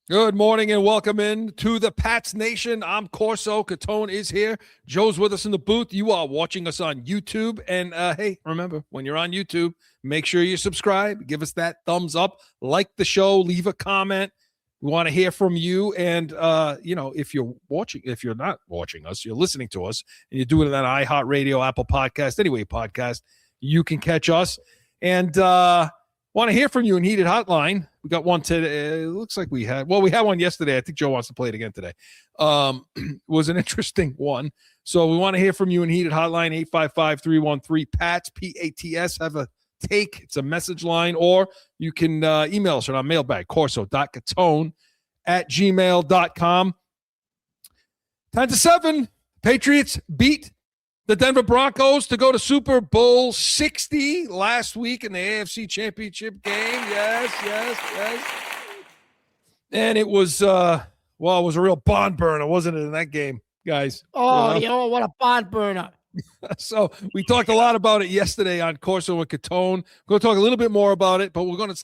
Good morning and welcome in to the Pats Nation. I'm Corso. CATONE is here. Joe's with us in the booth. You are watching us on YouTube. And hey, remember, when you're on YouTube, make sure you subscribe. Give us that thumbs up. Like the show. Leave a comment. We want to hear from you. And, if you're not watching us, you're listening to us, and you're doing it on iHeartRadio, Apple Podcast, anyway podcast, you can catch us. And want to hear from you in Heated Hotline. We got one today. It looks like we had one yesterday. I think Joe wants to play it again today. It was an interesting one. So we want to hear from you in Heated Hotline, 855-313-PATS, P-A-T-S. Have a take. It's a message line, or you can email us on our mailbag, corso.catone@gmail.com. 10-7, Patriots beat the Denver Broncos to go to Super Bowl 60 last week in the AFC Championship game. Yes. And it was, it was a real barn burner, wasn't it, in that game, guys? Oh, what a barn burner. So we talked a lot about it yesterday on Corso and CATONE. We're going to talk a little bit more about it, but we're going to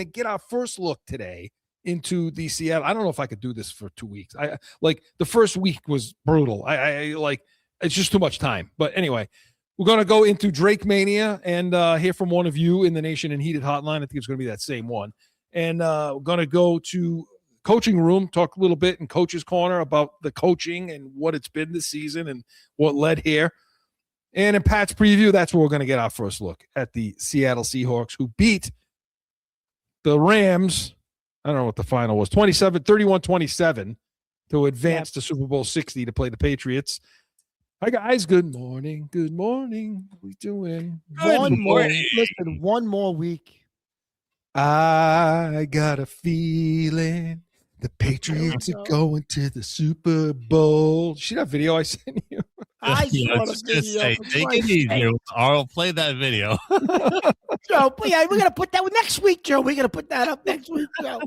get our first look today into the Seattle. I don't know if I could do this for 2 weeks. The first week was brutal. It's just too much time. But anyway, we're going to go into Drake Mania and hear from one of you in the Nation and Heated Hotline. I think it's going to be that same one. And we're going to go to coaching room, talk a little bit in Coach's Corner about the coaching and what it's been this season and what led here. And in Pat's preview, that's where we're going to get our first look at the Seattle Seahawks, who beat the Rams. I don't know what the final was, 31-27 to advance to Super Bowl 60 to play the Patriots. Hi, guys. Good morning. Good morning. How we doing? One more week. I got a feeling the Patriots are going to the Super Bowl. See that video I sent you? I saw the video. Take it easy. I'll play that video. Joe, yeah, we're going to put that next week, Joe. We're going to put that up next week, Joe.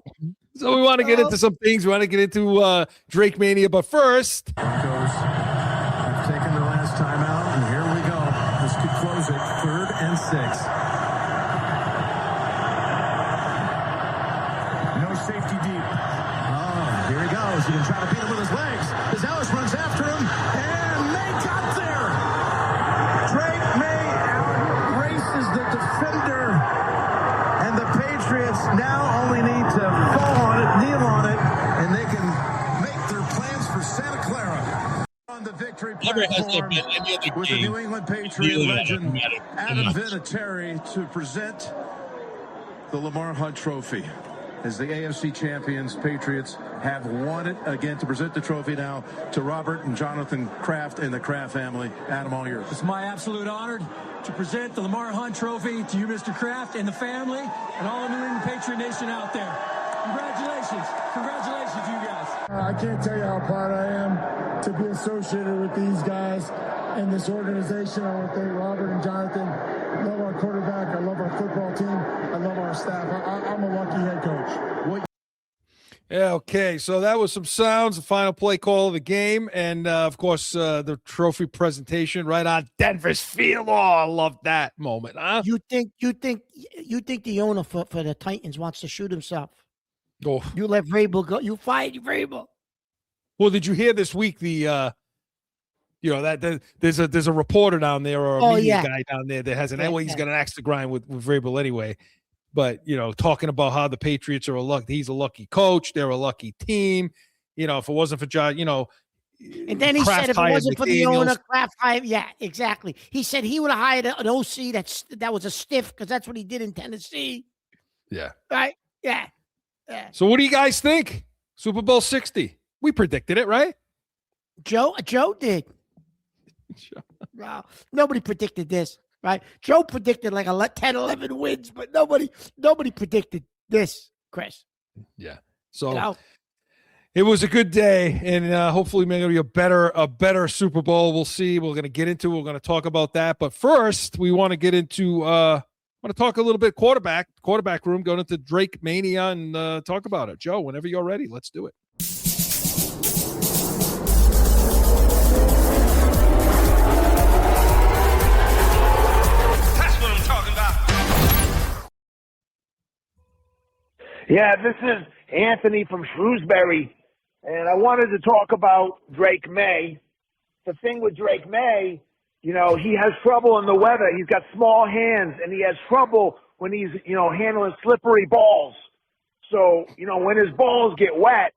So we want to get into some things. We want to get into Drake Mania. But first, Broncos have taken their last timeout, and here we go. This could close it. 3rd and 6. No safety deep. Oh, here he goes. He can try to beat him with his legs. As Ellis runs after him, and May got there. Drake May outraces the defender, and the Patriots now only need to fall on it, kneel on it, and they can make their plans for Santa Clara. On the victory platform with the New England Patriot legend Adam Vinatieri to present the Lamar Hunt Trophy. As the AFC champions, Patriots have won it again. To present the trophy now to Robert and Jonathan Kraft and the Kraft family. Adam, all yours. It's my absolute honor to present the Lamar Hunt Trophy to you, Mr. Kraft, and the family, and all of New England Patriot Nation out there. Congratulations. Congratulations to you guys. I can't tell you how proud I am to be associated with these guys and this organization. I want to thank Robert and Jonathan. I love our quarterback. I love our football team. I love our staff. I'm a lucky head coach. Yeah, okay. So that was some sounds, the final play call of the game, and of course the trophy presentation right on Denver's field. Oh, I love that moment, huh? You think the owner for the Titans wants to shoot himself? Oh. You let Vrabel go. You fired Vrabel. Well, did you hear this week that there's a reporter down there or a media guy down there that has he's got an axe to grind with Vrabel anyway. But, talking about how the Patriots are he's a lucky coach. They're a lucky team. If it wasn't for John, and then he said if it wasn't for the owner, Kraft hired. Yeah, exactly. He said he would have hired an OC that was a stiff because that's what he did in Tennessee. Yeah. Right? Yeah. So what do you guys think? Super Bowl 60. We predicted it, right? Joe did. Wow. Nobody predicted this. Right? Joe predicted like 10, 11 wins, but nobody predicted this, Chris. Yeah. So it was a good day, and hopefully maybe a better Super Bowl. We'll see. We're going to get into it. We're going to talk about that. But first, we want to get into want to talk a little bit quarterback room, going into Drake Mania and talk about it. Joe, whenever you're ready, let's do it. Yeah, this is Anthony from Shrewsbury, and I wanted to talk about Drake May. The thing with Drake May, he has trouble in the weather. He's got small hands, and he has trouble when he's, handling slippery balls. So, when his balls get wet,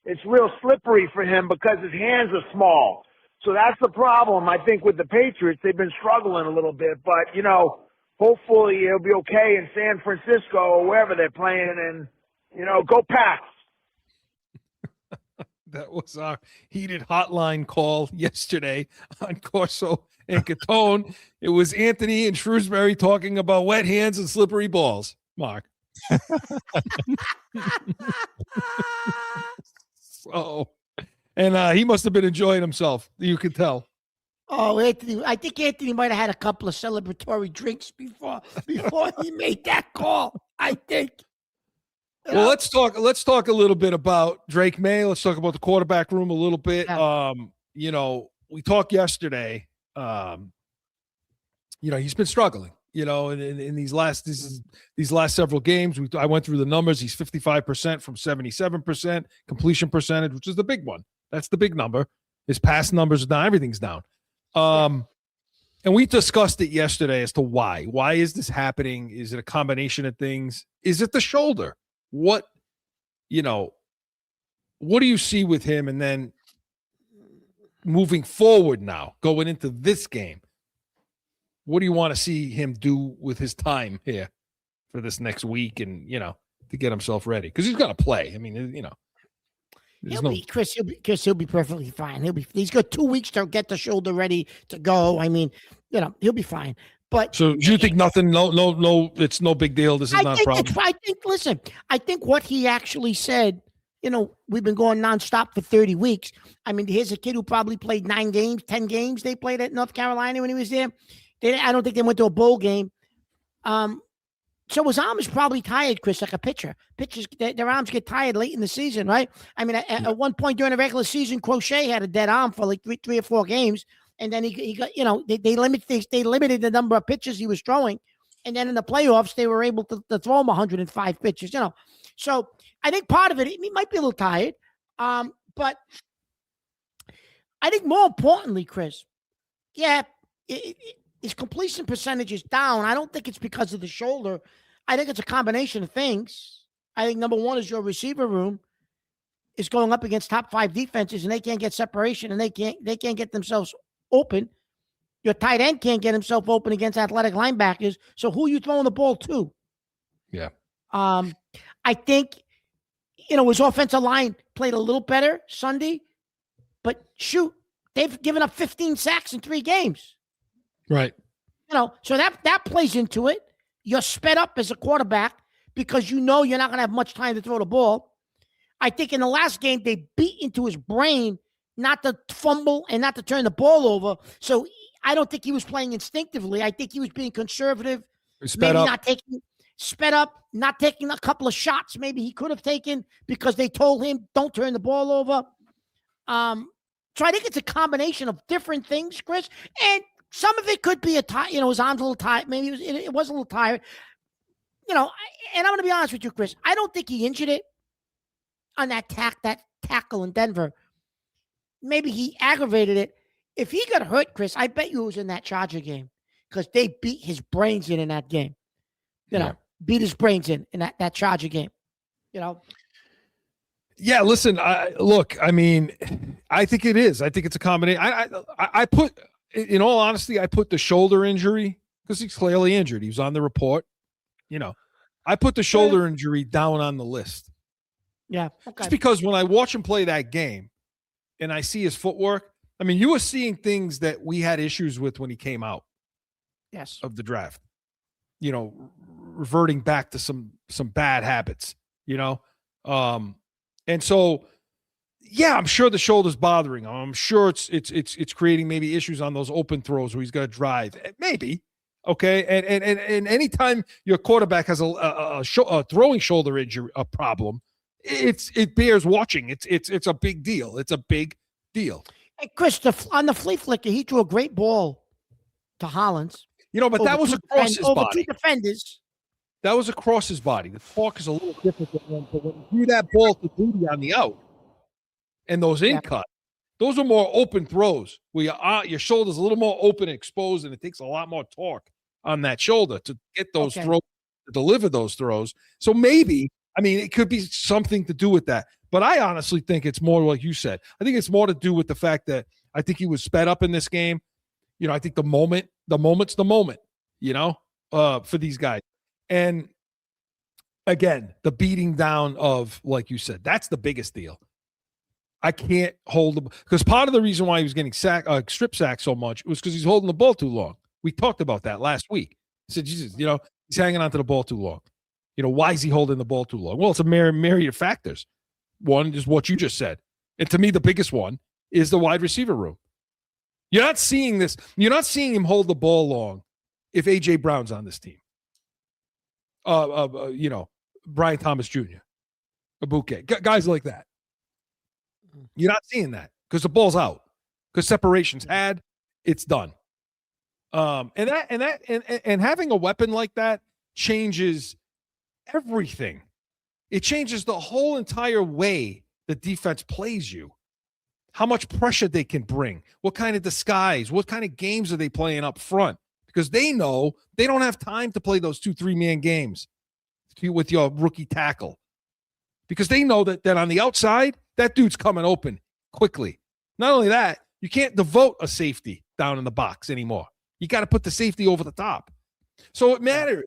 it's real slippery for him because his hands are small. So that's the problem, I think, with the Patriots. They've been struggling a little bit, but, hopefully he'll be okay in San Francisco or wherever they're playing, and, go Pats. That was our heated hotline call yesterday on Corso and Catone. It was Anthony and Shrewsbury talking about wet hands and slippery balls. Mark. And he must have been enjoying himself. You could tell. Oh, Anthony! I think Anthony might have had a couple of celebratory drinks before he made that call. I think. Well, let's talk a little bit about Drake May. Let's talk about the quarterback room a little bit. Yeah. We talked yesterday. He's been struggling. In these last several games, I went through the numbers. He's 55% from 77% completion percentage, which is the big one. That's the big number. His pass numbers are down. Everything's down. And we discussed it yesterday as to why. Why is this happening? Is it a combination of things? Is it the shoulder? What do you see with him? And then moving forward now, going into this game, what do you want to see him do with his time here for this next week and, to get himself ready? Because he's going to play. I mean, He'll be perfectly fine. He's got 2 weeks to get the shoulder ready to go. I mean, he'll be fine. But so do you think nothing? No, it's no big deal. This is not a problem. I think what he actually said, we've been going nonstop for 30 weeks. I mean, here's a kid who probably played 9 games, 10 games. They played at North Carolina when he was there. I don't think they went to a bowl game. So his arm is probably tired, Chris, like a pitcher. Pitchers, their arms get tired late in the season, right? I mean, at one point during the regular season, Crochet had a dead arm for like three or 4 games. And then he got, they limited the number of pitches he was throwing. And then in the playoffs, they were able to throw him 105 pitches, So I think part of it, he might be a little tired. But I think more importantly, Chris, his completion percentage is down. I don't think it's because of the shoulder. I think it's a combination of things. I think number one is your receiver room is going up against top 5 defenses, and they can't get separation, and they can't get themselves open. Your tight end can't get himself open against athletic linebackers. So who are you throwing the ball to? Yeah. I think, his offensive line played a little better Sunday, but shoot, they've given up 15 sacks in 3 games. Right. So that plays into it. You're sped up as a quarterback because you're not going to have much time to throw the ball. I think in the last game, they beat into his brain not to fumble and not to turn the ball over. So I don't think he was playing instinctively. I think he was being conservative. Not taking a couple of shots maybe he could have taken because they told him, don't turn the ball over. So I think it's a combination of different things, Chris. And some of it could be his arm's a little tired. Maybe it was a little tired. And I'm going to be honest with you, Chris. I don't think he injured it on that tackle in Denver. Maybe he aggravated it. If he got hurt, Chris, I bet you it was in that Charger game because they beat his brains in that game. Beat his brains in that Charger game. Yeah, listen, I think it is. I think it's a combination. I put, in all honesty, I put the shoulder injury because he's clearly injured. He was on the report. I put the shoulder injury down on the list. Yeah. Okay. Just because when I watch him play that game and I see his footwork, I mean, you were seeing things that we had issues with when he came out of the draft, reverting back to some bad habits, and so, yeah, I'm sure the shoulder's bothering him. I'm sure it's creating maybe issues on those open throws where he's got to drive. Maybe. Okay. And anytime your quarterback has a throwing shoulder injury, a problem, it bears watching. It's a big deal. It's a big deal. Hey, Chris, on the flea flicker, he threw a great ball to Hollins. But that was across his body. 2 defenders. that was across his body. The torque is a little different than when you threw that ball to Booty on the out and those in cut. Those are more open throws where your shoulder's a little more open and exposed, and it takes a lot more torque on that shoulder to get those throws, to deliver those throws. So maybe, I mean, it could be something to do with that. But I honestly think it's more like you said. I think it's more to do with the fact that I think he was sped up in this game. You know, I think the moment's the moment, you know, for these guys. And again, the beating down of, like you said, that's the biggest deal. I can't hold the, because part of the reason why he was getting strip sacked so much was because he's holding the ball too long. We talked about that last week. I said, Jesus, you know, he's hanging onto the ball too long. You know, why is he holding the ball too long? Well, it's a myriad of factors. One is what you just said. And to me, the biggest one is the wide receiver room. You're not seeing this. You're not seeing him hold the ball long if A.J. Brown's on this team. You know, Brian Thomas Jr., Abuke, guys like that. You're not seeing that because the ball's out, because separation's had, it's done. And having a weapon like that changes everything. It changes the whole entire way the defense plays you. How much pressure they can bring, what kind of disguise, what kind of games are they playing up front? Because they know they don't have time to play those 2-3-man games with your rookie tackle. Because they know that on the outside, that dude's coming open quickly. Not only that, you can't devote a safety down in the box anymore. You got to put the safety over the top. So it matters.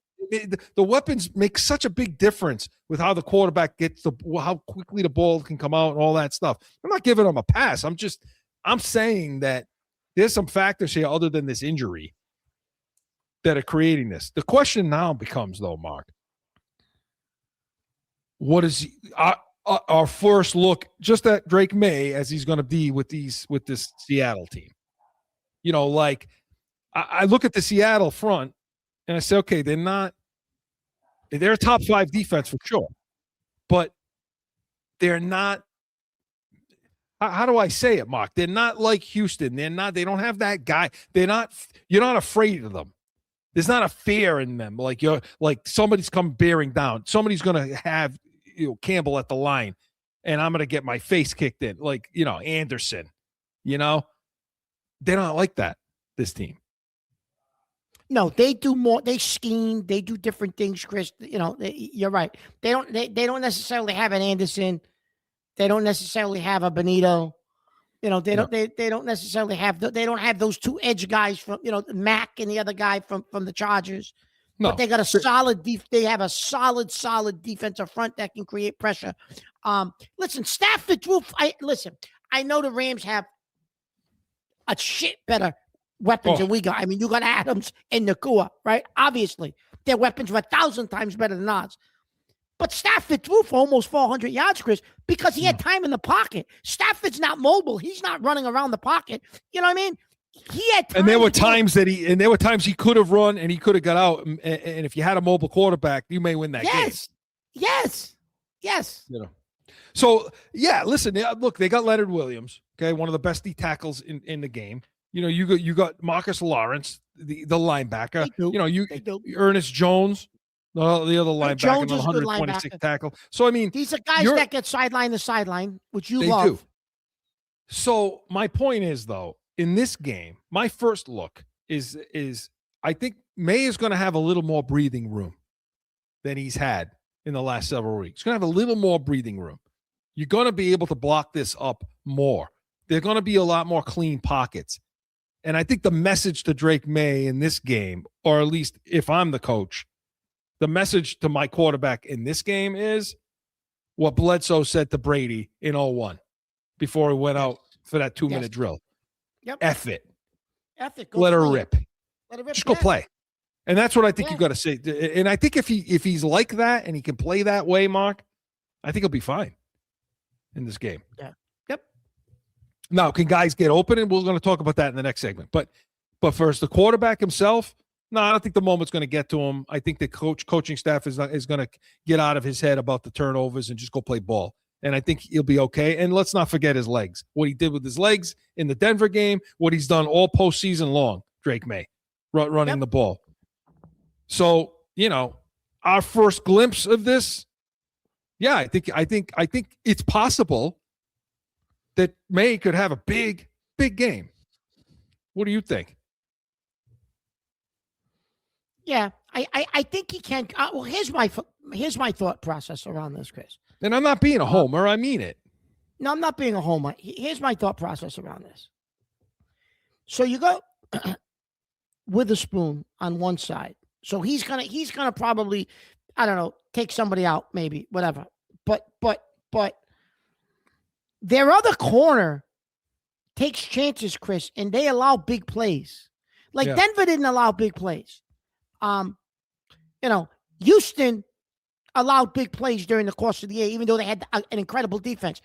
The weapons make such a big difference with how the quarterback gets how quickly the ball can come out and all that stuff. I'm not giving them a pass. I'm saying that there's some factors here other than this injury that are creating this. The question now becomes, though, Mark, what is our first look just at Drake May as he's going to be with this Seattle team? You know, like I look at the Seattle front and I say, okay, they're a top 5 defense for sure, but they're not. How do I say it, Mark? They're not like Houston. They don't have that guy. You're not afraid of them. There's not a fear in them. Like somebody's come bearing down. Somebody's going to have, you know, Campbell at the line and I'm going to get my face kicked in. Like, you know, Anderson, you know, they're not like that. This team. No, they do more. They scheme. They do different things, Chris. You know, you're right. They don't necessarily have an Anderson. They don't necessarily have a Benito. You know, they don't necessarily have. They don't have those 2 edge guys from, you know, Mack and the other guy from the Chargers. No, but they got a solid. They have a solid defensive front that can create pressure. Listen, Stafford. I know the Rams have a shit better weapons than we got. I mean, you got Adams and Nakua, right? Obviously, their weapons were 1,000 times better than ours. But Stafford threw for almost 400 yards, Chris, because he had time in the pocket. Stafford's not mobile. He's not running around the pocket. You know what I mean? He had time. And there were times he could have run and he could have got out. And if you had a mobile quarterback, you may win that game. Yes. You know. So yeah, listen. Look, they got Leonard Williams. Okay, one of the best D tackles in the game. You know, you got Marcus Lawrence, the linebacker. You know, Ernest Jones, the other linebacker, the 126 tackle. So I mean, these are guys that get sideline to sideline, which you love. Do. So my point is, though, in this game, my first look is I think May is going to have a little more breathing room than he's had in the last several weeks. He's going to have a little more breathing room. You're going to be able to block this up more. There are going to be a lot more clean pockets. And I think the message to Drake May in this game, or at least if I'm the coach, the message to my quarterback in this game is what Bledsoe said to Brady in 01 before he went out for that 2-minute drill. Yep. F it. Let her rip. Just go play. And that's what I think you got to say. And I think if he's like that and he can play that way, Mark, I think he'll be fine in this game. Yeah. Yep. Now, can guys get open? And we're going to talk about that in the next segment. But first, the quarterback himself, no, I don't think the moment's going to get to him. I think the coaching staff is going to get out of his head about the turnovers and just go play ball. And I think he'll be okay. And let's not forget his legs. What he did with his legs in the Denver game, what he's done all postseason long, Drake May, running the ball. So, you know, our first glimpse of this, yeah, I think it's possible that May could have a big game. What do you think? Yeah, I think he can. Well, here's my thought process around this, Chris. And I'm not being a homer. I mean it. No, I'm not being a homer. Here's my thought process around this. So you go Witherspoon on one side. So he's gonna probably, I don't know, take somebody out, maybe, whatever. But their other corner takes chances, Chris, and they allow big plays. Like Denver didn't allow big plays. Houston allowed big plays during the course of the year, even though they had an incredible defense.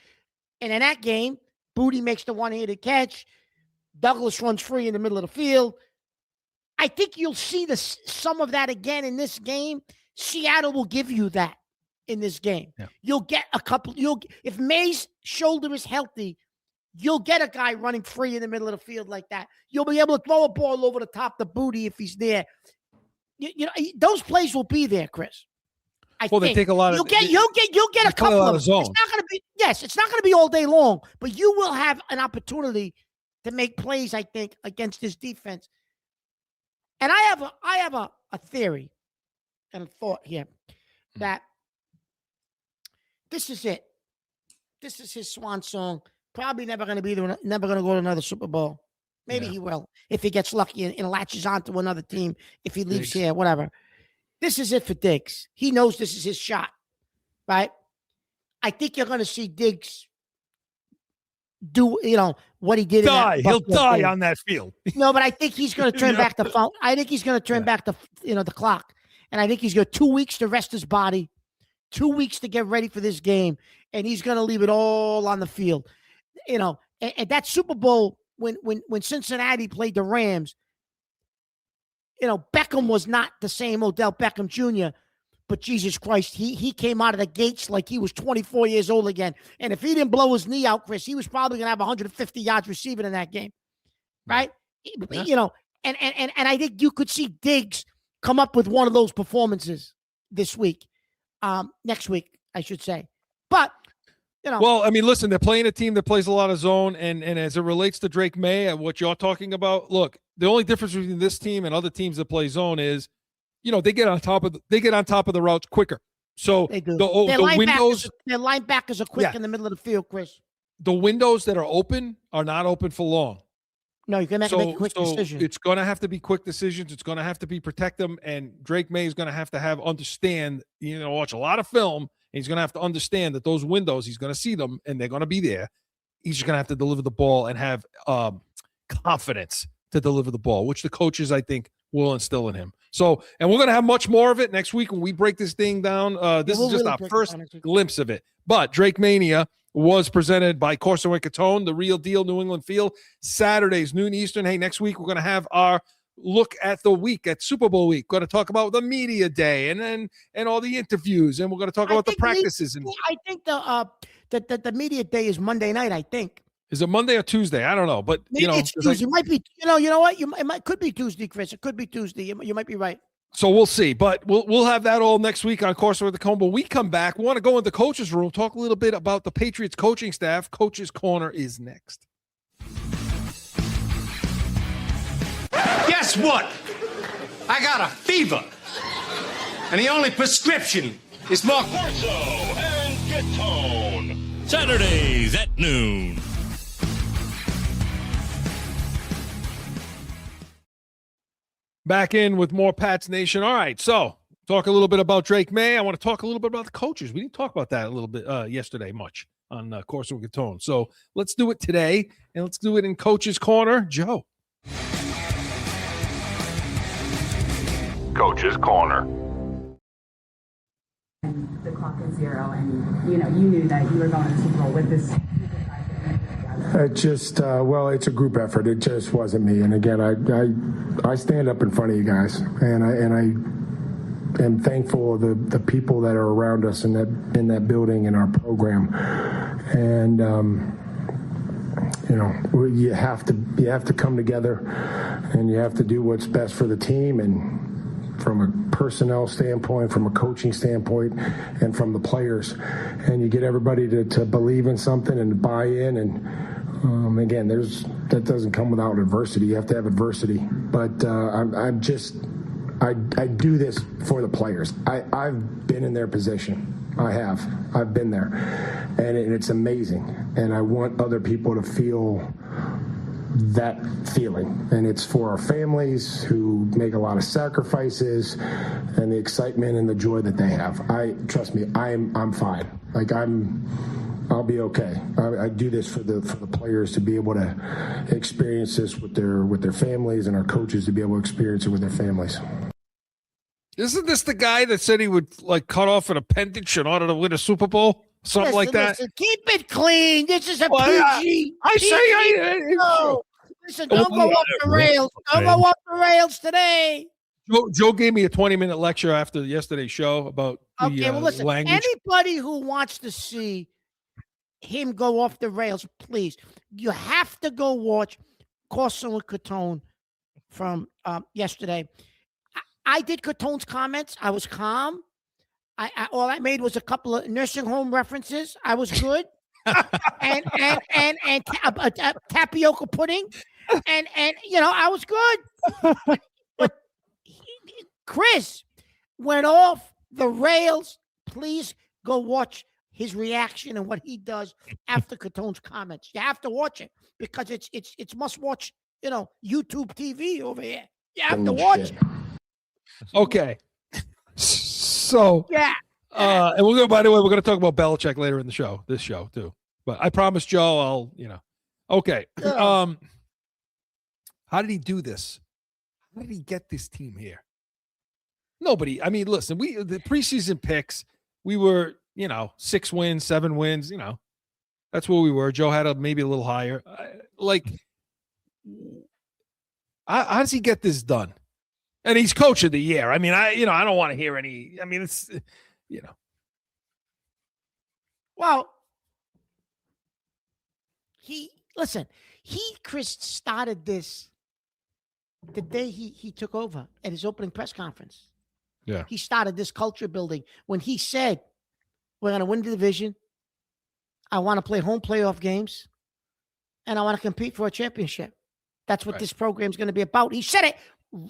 And in that game, Booty makes the one-handed catch. Douglas runs free in the middle of the field. I think you'll see some of that again in this game. Seattle will give you that in this game. Yeah. You'll get a couple. If May's shoulder is healthy, you'll get a guy running free in the middle of the field like that. You'll be able to throw a ball over the top of the Booty if he's there. Those plays will be there, Chris. They take a lot of. You'll get a couple of zone. It's not going to be. Yes, it's not going to be all day long, but you will have an opportunity to make plays, I think, against this defense. And I have a theory and a thought here that this is it. This is his swan song. Probably never going to go to another Super Bowl. Maybe he will if he gets lucky and latches onto another team. If he leaves here, whatever. This is it for Diggs. He knows this is his shot, right? I think you're going to see Diggs do, what he did. He'll die on that field. No, but I think he's going to turn back the phone. I think he's going to turn back the clock. And I think he's got 2 weeks to rest his body, 2 weeks to get ready for this game. And he's going to leave it all on the field. And that Super Bowl, when Cincinnati played the Rams, Beckham was not the same Odell Beckham Jr., but Jesus Christ, he came out of the gates like he was 24 years old again. And if he didn't blow his knee out, Chris, he was probably going to have 150 yards receiving in that game, right? Yeah. And I think you could see Diggs come up with one of those performances next week, I should say. But, Well, I mean, listen, they're playing a team that plays a lot of zone, and as it relates to Drake May and what you're talking about, look, the only difference between this team and other teams that play zone is, they get on top of the routes quicker. So they do. The windows, their linebackers are quick in the middle of the field, Chris. The windows that are open are not open for long. No, you can make a quick decision. It's going to have to be quick decisions. It's going to have to be protect them, and Drake May is going to have understand. Watch a lot of film. And he's going to have to understand that those windows, he's going to see them, and they're going to be there. He's just going to have to deliver the ball and have confidence to deliver the ball, which the coaches, I think, will instill in him. So, and we're going to have much more of it next week when we break this thing down. This is just our first glimpse of it. But Drake Mania was presented by CORSO and CATONE, the real deal New England feel. Saturdays, noon Eastern. Hey, next week we're going to have our look at the week, at Super Bowl week. We're going to talk about the media day and all the interviews, and we're going to talk about the practices. I think the media day is Monday night, I think. Is it Monday or Tuesday? I don't know, but maybe it's Tuesday. It might be. You know what? It could be Tuesday, Chris. It could be Tuesday. You might be right. So we'll see, but we'll have that all next week on CORSO with the Cone. But we come back. We want to go in the coach's room, talk a little bit about the Patriots coaching staff. Coach's Corner is next. Guess what? I got a fever, and the only prescription is more CORSO and CATONE. Saturdays at noon. Back in with more Pats Nation. All right, so talk a little bit about Drake May. I want to talk a little bit about the coaches. We didn't talk about that a little bit yesterday much on CORSO and CATONE. So let's do it today, and let's do it in Coach's Corner. Joe. Coach's Corner. The clock is zero, and you knew that you were going to the Super Bowl with this. It just, it's a group effort. It just wasn't me. And again, I stand up in front of you guys, and I am thankful of the people that are around us in that building in our program. And you have to come together, and you have to do what's best for the team. And from a personnel standpoint, from a coaching standpoint, and from the players. And you get everybody to believe in something and buy in. And again, that doesn't come without adversity. You have to have adversity. But I do this for the players. I've been in their position. I've been there, and it's amazing. And I want other people to feel that feeling, and it's for our families who make a lot of sacrifices, and the excitement and the joy that they have. Trust me, I'm fine. Like I'll be okay. I do this for the players to be able to experience this with their families, and our coaches to be able to experience it with their families. Isn't this the guy that said he would like cut off an appendage in order to win a Super Bowl? Something like that. Listen, keep it clean. This is a PG. Listen, don't go off the rails. Don't go off the rails today. Joe gave me a 20-minute lecture after yesterday's show about the listen, language. Anybody who wants to see him go off the rails, please, you have to go watch CORSO and CATONE from yesterday. I did Catone's comments. I was calm. All I made was a couple of nursing home references. I was good. and tapioca pudding. And I was good. But Chris went off the rails. Please go watch his reaction and what he does after Catone's comments. You have to watch it because it's must watch, YouTube TV over here. You have to watch it. Okay. So yeah. And by the way, we're gonna talk about Belichick later in this show too. But I promise Joe okay. How did he do this? How did he get this team here? Nobody. I mean, listen, the preseason picks, we were, 6 wins, 7 wins, that's where we were. Joe had maybe a little higher. How does he get this done? And he's coach of the year. I mean, I don't want to hear any. I mean, it's, Well, Chris started this the day he took over at his opening press conference. Yeah. He started this culture building when he said, we're going to win the division. I want to play home playoff games, and I want to compete for a championship. That's what this program is going to be about. He said it.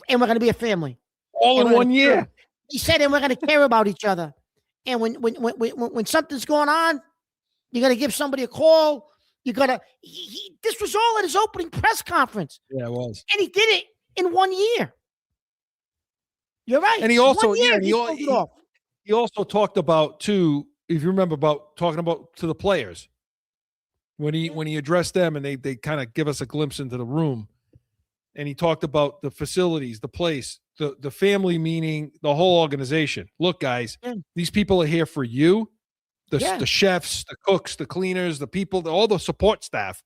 And we're going to be a family. All in 1 year. He said, and we're going to care about each other. And when something's going on, you got to give somebody a call. You got to. This was all at his opening press conference. Yeah, it was. And he did it in 1 year. You're right. And he also, he also talked about too. If you remember, about talking about to the players when he addressed them, and they kind of give us a glimpse into the room. And he talked about the facilities, the place, the family, meaning the whole organization. Look, guys, these people are here for you, the chefs, the cooks, the cleaners, the people, all the support staff.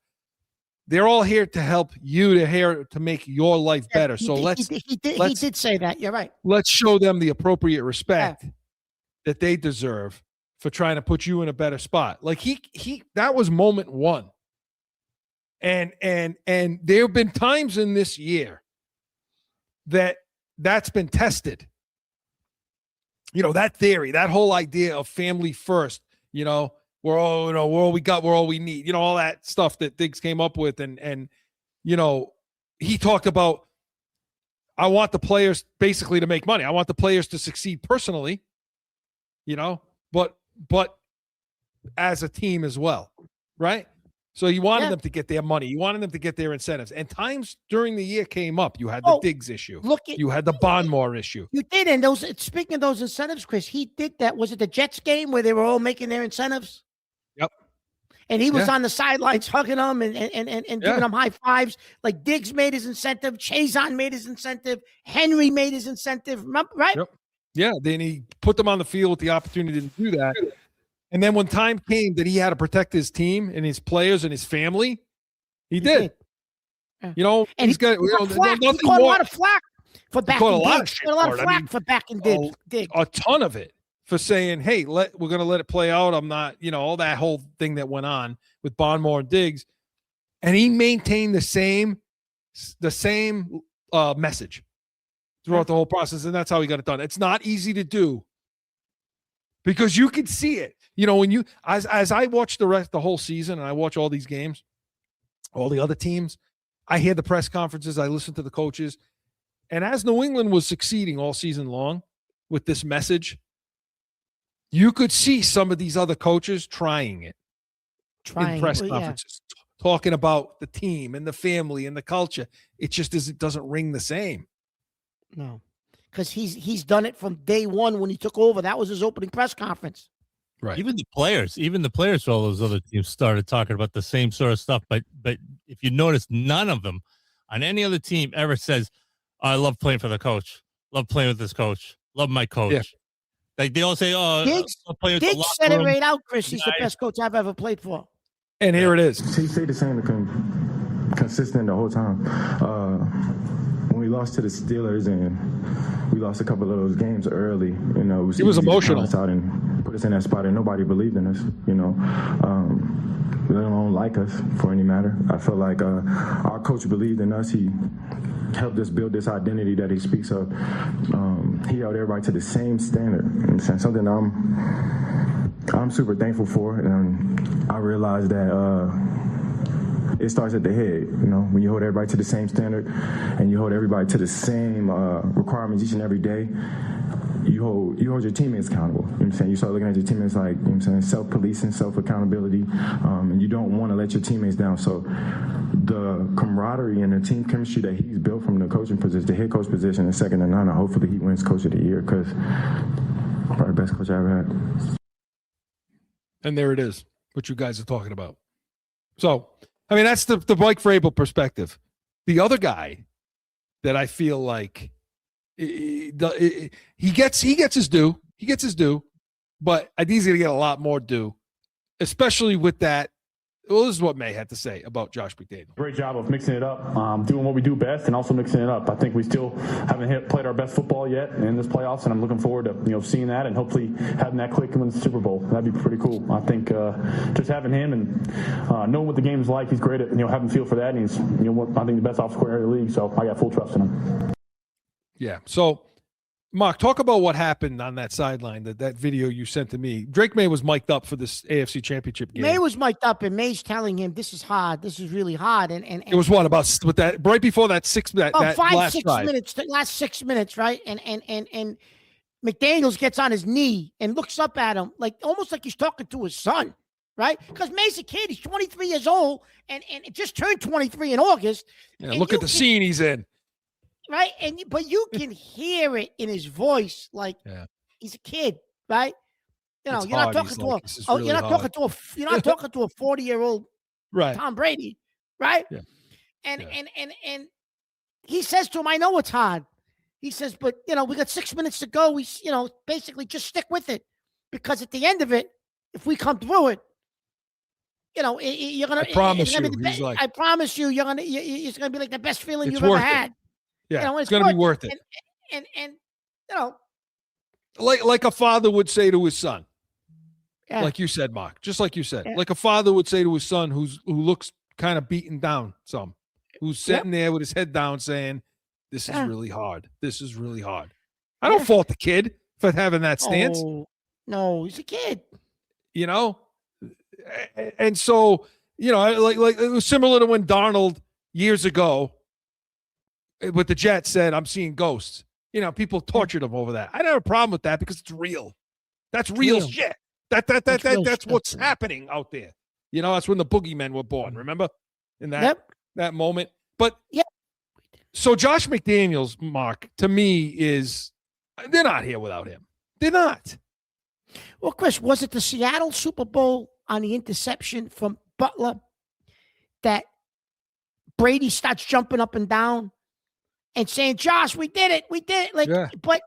They're all here to help you, to make your life better. So he did say that. You're right. Let's show them the appropriate respect that they deserve for trying to put you in a better spot. Like that was moment one. And there have been times in this year that's been tested. That theory, that whole idea of family first, we're all we got, we're all we need, all that stuff that Diggs came up with. And he talked about, I want the players basically to make money. I want the players to succeed personally, but as a team as well. Right. So you wanted them to get their money. You wanted them to get their incentives. And times during the year came up. You had the Diggs issue. You had the Bondmore issue. You did. And speaking of those incentives, Chris, he did that. Was it the Jets game where they were all making their incentives? Yep. And he was on the sidelines hugging them and giving them high fives. Like Diggs made his incentive. Chazon made his incentive. Henry made his incentive. Remember, right? Yep. Yeah. Then he put them on the field with the opportunity to do that. And then when time came that he had to protect his team and his players and his family, he did. And he's got he caught a lot of flack for backing Diggs. A lot of flack for backing Diggs. A ton of it for saying, "Hey, we're going to let it play out." I'm not, all that whole thing that went on with Bondmore and Diggs, and he maintained the same message. throughout the whole process, and that's how he got it done. It's not easy to do because you can see it. You know, when you as I watch the whole season, and I watch all these games, all the other teams, I hear the press conferences, I listen to the coaches, and as New England was succeeding all season long with this message, you could see some of these other coaches trying it in press conferences, talking about the team and the family and the culture. It just doesn't ring the same. No, because he's done it from day one when he took over. That was his opening press conference. Right. Even the players for all those other teams started talking about the same sort of stuff. But if you notice, none of them on any other team ever says, "I love playing for the coach. Love playing with this coach. Love my coach." Yeah. Like they all say, "Oh, Diggs said it right out, Chris. He's the best coach I've ever played for." And here it is. He stayed the same, consistent the whole time. When we lost to the Steelers and we lost a couple of those games early, you know, it was emotional. Out and put us in that spot, and nobody believed in us. You know, they don't like us for any matter. I feel like our coach believed in us. He helped us build this identity that he speaks of. He held everybody to the same standard, and something I'm super thankful for. And I realized that it starts at the head. You know, when you hold everybody to the same standard and you hold everybody to the same requirements each and every day, you hold your teammates accountable. You know what I'm saying? You start looking at your teammates like, you know what I'm saying, self-policing, self-accountability, and you don't want to let your teammates down. So the camaraderie and the team chemistry that he's built from the coaching position, the head coach position, is second to none. Hopefully he wins Coach of the Year because probably the best coach I ever had. And there it is, what you guys are talking about. So, I mean, that's the Mike Vrabel perspective. The other guy that I feel like he gets his due. He gets his due, but I think he's going to get a lot more due, especially with that. Well, this is what May had to say about Josh McDaniels. Great job of mixing it up, doing what we do best, and also mixing it up. I think we still haven't played our best football yet in this playoffs, and I'm looking forward to seeing that and hopefully having that click and win the Super Bowl. That'd be pretty cool. I think just having him and knowing what the game's like, he's great at having feel for that, and he's I think the best offensive coordinator in the league. So I got full trust in him. Yeah. So, Mark, talk about what happened on that sideline, that video you sent to me. Drake May was mic'd up for this AFC Championship game. May was mic'd up, and May's telling him, "This is hard. This is really hard." And it was what about with that right before that last 6 drive. minutes, the last 6 minutes, right? And McDaniels gets on his knee and looks up at him almost like he's talking to his son, right? Because May's a kid; he's 23 years old, and it just turned 23 in August. Yeah, look at the scene he's in. Right, but you can hear it in his voice, he's a kid, right? You're not talking to you're not talking to a 40-year-old right Tom Brady, right? Yeah. And he says to him, "I know it's hard." He says, "But we got 6 minutes to go. We basically just stick with it, because at the end of it, if we come through it, you're gonna. I promise you, I promise you, it's gonna be like the best feeling you've ever had." Yeah, it's going to be worth it. And like a father would say to his son, like you said, Mark, just like you said, like a father would say to his son who looks kind of beaten down, who's sitting there with his head down saying, "This is really hard. This is really hard." I don't fault the kid for having that stance. Oh, no, he's a kid. And so, like it was similar to when Darnold years ago with the Jets said, "I'm seeing ghosts." People tortured him over that. I don't have a problem with that because it's real. That's real shit. That's what's happening out there. That's when the boogeymen were born. Remember in that moment. But so Josh McDaniels, Mark, to me they're not here without him. They're not. Well, Chris, was it the Seattle Super Bowl on the interception from Butler that Brady starts jumping up and down and saying, "Josh, we did it. We did it." But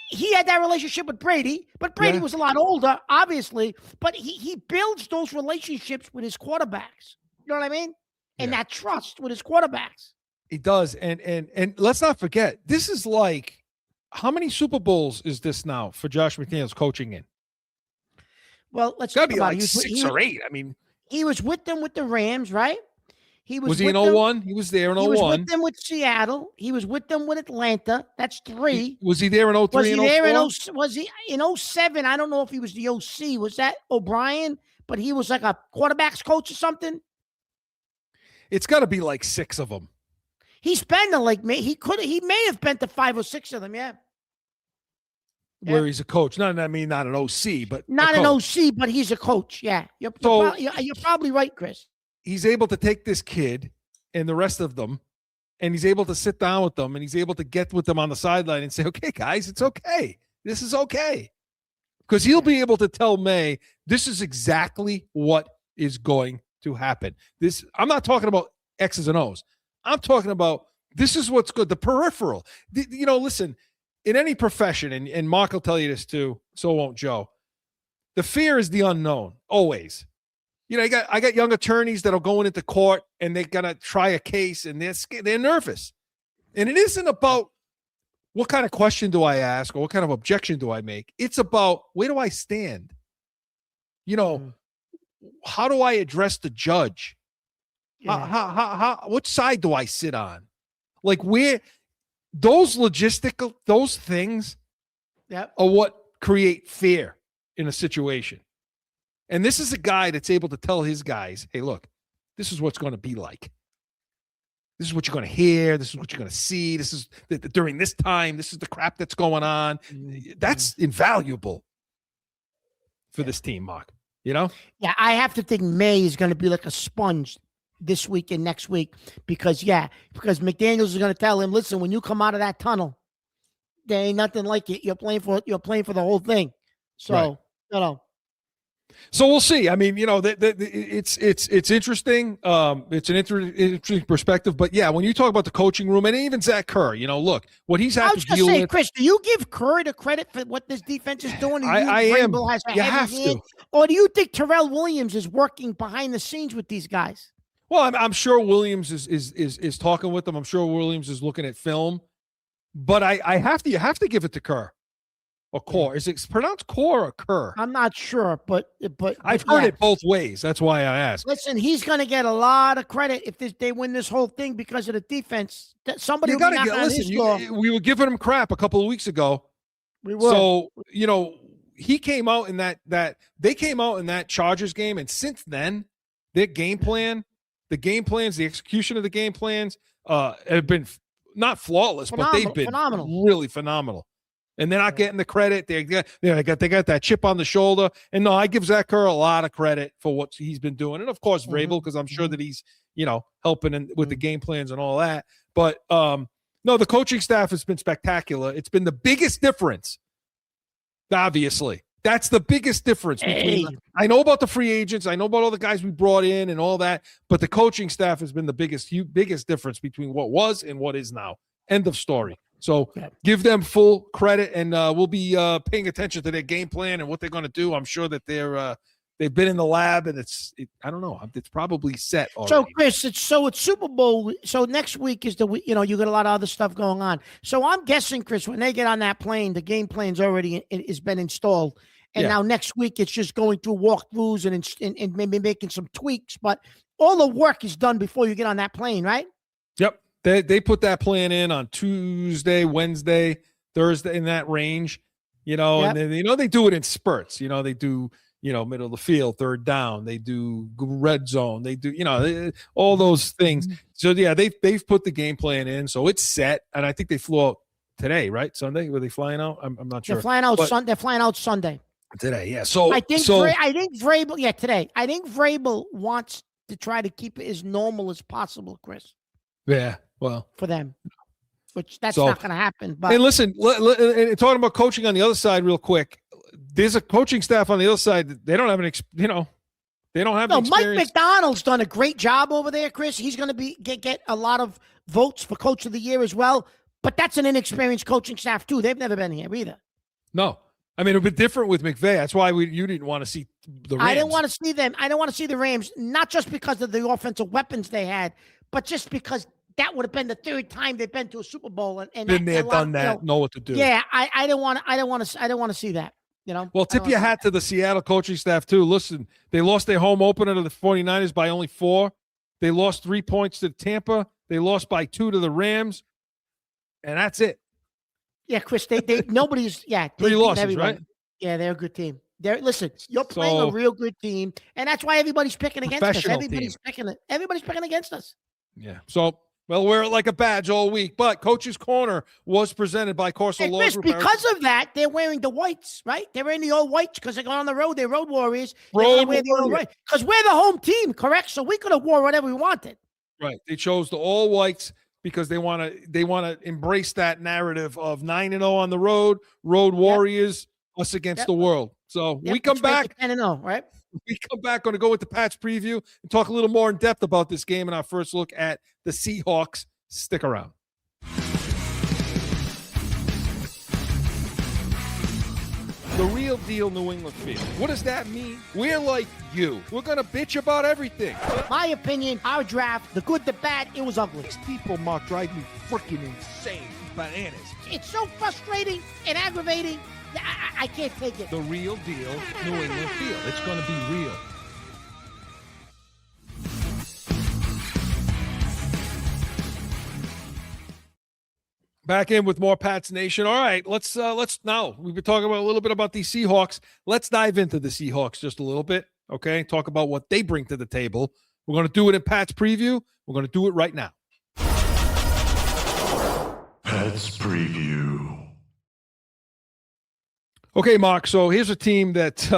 he had that relationship with Brady, but Brady was a lot older, obviously. But he builds those relationships with his quarterbacks. You know what I mean? And that trust with his quarterbacks. He does. And let's not forget, this is like, how many Super Bowls is this now for Josh McDaniels coaching in? Well, let's gotta be like 6 or 8. I mean, he was with them with the Rams, right? Was he in with them- 01? He was there in He was 01. with them with Seattle. He was with them with Atlanta. That's 3. Was he there in 03 Was he and there 04? was he in 07? I don't know if he was the OC. Was that O'Brien? But he was like a quarterback's coach or something. It's got to be like 6 of them. He's been to like he may have been to 5 or 6 of them. Yeah. Where he's a coach. Not an OC, but Not a an coach. OC, but he's a coach. Yeah. You're probably right, Chris. He's able to take this kid and the rest of them, and he's able to sit down with them, and he's able to get with them on the sideline and say, okay, guys, it's okay. This is okay. Because he'll be able to tell May, this is exactly what is going to happen. I'm not talking about X's and O's. I'm talking about this is what's good, the peripheral. Listen, in any profession, and Mark will tell you this too, so won't Joe, the fear is the unknown, always. I got young attorneys that are going into court and they're gonna try a case and they're nervous. And it isn't about what kind of question do I ask or what kind of objection do I make. It's about where do I stand? How do I address the judge? Yeah. How what side do I sit on? Like where those logistical things are what create fear in a situation. And this is a guy that's able to tell his guys, hey, look, this is what's going to be like. This is what you're going to hear. This is what you're going to see. This is during this time. This is the crap that's going on. That's invaluable for this team, Mark. Yeah, I have to think May is going to be like a sponge this week and next week because McDaniels is going to tell him, listen, when you come out of that tunnel, there ain't nothing like it. You're playing for the whole thing. So, right. So we'll see. I mean, it's interesting. It's an interesting perspective. But yeah, when you talk about the coaching room and even Zach Kerr, look what he's had to deal with. Chris, do you give Kerr the credit for what this defense is doing? I am. You have to. Or do you think Terrell Williams is working behind the scenes with these guys? Well, I'm sure Williams is talking with them. I'm sure Williams is looking at film. But you have to give it to Kerr. Or Core. Is it pronounced Core or Kerr? I'm not sure, but I've heard it both ways. That's why I asked. Listen, he's going to get a lot of credit if they win this whole thing because of the defense. Somebody you will got to get. Listen, we were giving him crap a couple of weeks ago. We were. So he came out in that they came out in that Chargers game, and since then, their game plan, the execution of the game plans, have been not flawless, but they've been really phenomenal. And they're not getting the credit. They got that chip on the shoulder. And no, I give Zach Kerr a lot of credit for what he's been doing. And of course, Vrabel, because I'm sure that he's, helping with the game plans and all that. But no, the coaching staff has been spectacular. It's been the biggest difference. Obviously, that's the biggest difference between. I know about the free agents. I know about all the guys we brought in and all that. But the coaching staff has been the biggest difference between what was and what is now. End of story. So give them full credit, and we'll be paying attention to their game plan and what they're going to do. I'm sure that they've been in the lab, and I don't know, it's probably set already. So Chris, it's Super Bowl. So next week is you got a lot of other stuff going on. So I'm guessing, Chris, when they get on that plane, the game plan's already has been installed, and now next week it's just going through walkthroughs and maybe making some tweaks. But all the work is done before you get on that plane, right? Yep. They put that plan in on Tuesday, Wednesday, Thursday, in that range, and then, they do it in spurts. They do, middle of the field, third down. They do red zone. They do, all those things. So, yeah, they've put the game plan in. So it's set. And I think they flew out today, right? Sunday? Were they flying out? I'm not sure. They're flying out Sunday. Today, yeah. So I think Vrabel, today. I think Vrabel wants to try to keep it as normal as possible, Chris. Yeah. Well, for them, which that's not going to happen. But and listen, and talking about coaching on the other side, real quick, there's a coaching staff on the other side. They don't have they don't have. No, Mike McDonald's done a great job over there, Chris. He's going to get a lot of votes for Coach of the Year as well. But that's an inexperienced coaching staff too. They've never been here either. No, I mean, it would be different with McVay. That's why you didn't want to see the Rams. I didn't want to see them. I didn't want to see the Rams, not just because of the offensive weapons they had, but just because that would have been the third time they've been to a Super Bowl, and been there, done that, know what to do. Yeah, I don't want to see that. Well, tip your hat to the Seattle coaching staff too. Listen, they lost their home opener to the 49ers by only 4. They lost 3 points to Tampa. They lost by 2 to the Rams. And that's it. Yeah, Chris, nobody's, yeah. 3 beat losses, everyone. right? Yeah, they're a good team. Listen, you're playing a real good team, and that's why everybody's picking against us. Everybody's picking against us. Yeah. So, well, wear it like a badge all week. But Coach's Corner was presented by CORSO Law Group. Because of that, they're wearing the whites, right? They're wearing the old whites because they're going on the road. They're road warriors. Because we're the home team, correct? So we could have wore whatever we wanted. Right. They chose the all whites because they want to embrace that narrative of 9-0 on the road, road warriors, us against the world. So we come back 10-0, right? We come back, going to go with the Pats preview and talk a little more in depth about this game and our first look at the Seahawks. Stick around. The real deal New England feel. What does that mean? We're like you. We're going to bitch about everything. My opinion, our draft, the good, the bad, it was ugly. These people, Mark, drive me freaking insane. Bananas. It's so frustrating and aggravating. I can't take it. The real deal New England feel. It's going to be real. Back in with more Pats Nation. All right, let's now. We've been talking about a little bit about these Seahawks. Let's dive into the Seahawks just a little bit. Okay, talk about what they bring to the table. We're going to do it in Pats preview. We're going to do it right now. Pats preview. Okay, Mark. So here's a team that,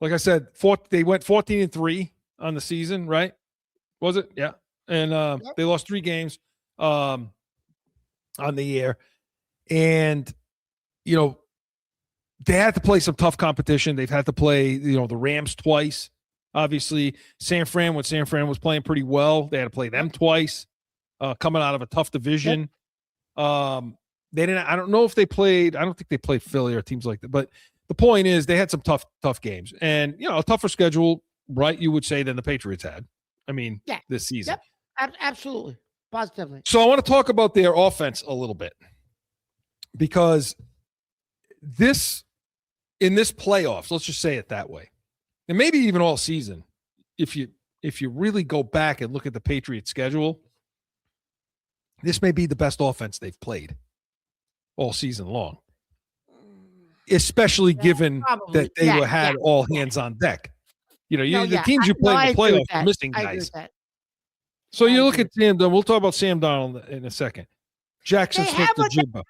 like I said, they went 14-3 on the season, right? Was it? Yeah. And they lost 3 games on the year. And, they had to play some tough competition. They've had to play, the Rams twice. Obviously, San Fran, when San Fran was playing pretty well, they had to play them twice, coming out of a tough division. They didn't. I don't know if they played. I don't think they played Philly or teams like that. But the point is, they had some tough games, and a tougher schedule, right? You would say than the Patriots had. I mean, this season. Yep, absolutely, positively. So I want to talk about their offense a little bit because in this playoffs, let's just say it that way, and maybe even all season, if you really go back and look at the Patriots' schedule, this may be the best offense they've played all season long, especially given that they had all hands on deck. The teams you play in the playoffs are missing guys. So you look at Sam Darnold. We'll talk about Sam Darnold in a second. Jackson Smith-Njigba.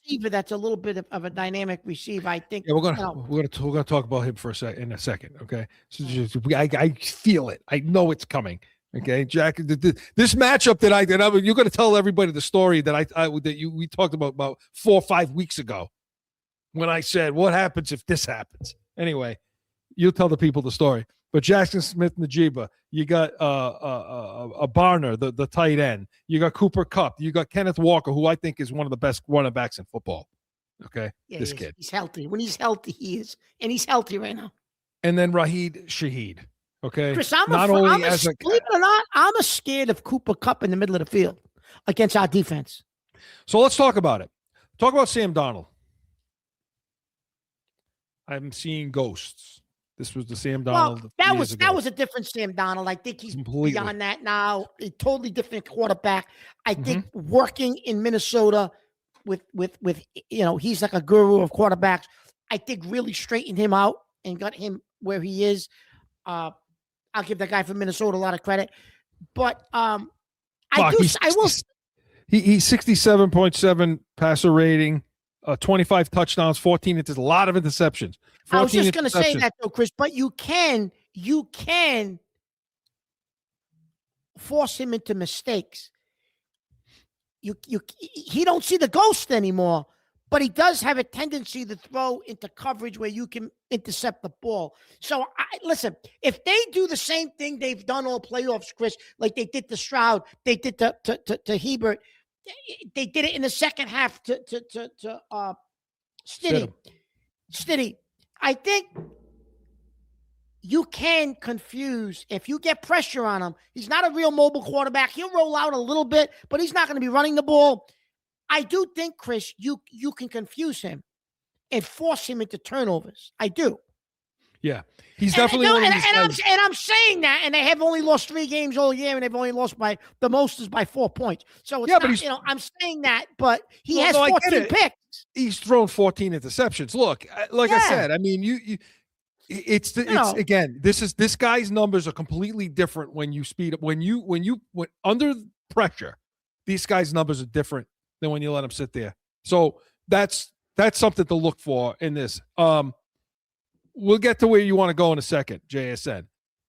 Receiver that's a little bit of a dynamic receiver, I think. Yeah, we're gonna talk about him for in a second. Okay, so I feel it. I know it's coming. Okay, Jack. This matchup you're going to tell everybody the story that we talked about 4 or 5 weeks ago, when I said, "What happens if this happens?" Anyway, you tell the people the story. But Jackson Smith-Njigba, you got a Barner, the tight end. You got Cooper Kupp. You got Kenneth Walker, who I think is one of the best running backs in football. Okay, this kid. He's healthy. When he's healthy, he is, and he's healthy right now. And then Rashid Shaheed. Okay, Chris, believe it or not, I'm scared of Cooper Kupp in the middle of the field against our defense. So let's talk about it. Talk about Sam Darnold. I'm seeing ghosts. This was the Sam Darnold. Well, that was a different Sam Darnold. I think he's beyond that now. A totally different quarterback. I think working in Minnesota with he's like a guru of quarterbacks. I think really straightened him out and got him where he is. I'll give that guy from Minnesota a lot of credit. But he's 67.7 passer rating, 25 touchdowns, 14 a lot of interceptions. I was just going to say that though, Chris, but you can force him into mistakes. He don't see the ghost anymore, but he does have a tendency to throw into coverage where you can intercept the ball. So listen, if they do the same thing they've done all playoffs, Chris, like they did to Stroud, they did to Hebert, they did it in the second half to Stiddy. I think you can confuse if you get pressure on him. He's not a real mobile quarterback. He'll roll out a little bit, but he's not going to be running the ball. I do think, Chris, you can confuse him and force him into turnovers. I do. Yeah, he's definitely one of these guys. I'm saying that, and they have only lost 3 games all year, and they've only lost by the most is by 4 points. So it's not, I'm saying that, but he has 14 picks. He's thrown 14 interceptions. Look, like I said, I mean, it's again, this guy's numbers are completely different when you speed up. When under pressure, these guys' numbers are different than when you let them sit there. So that's something to look for in this. We'll get to where you want to go in a second, JSN.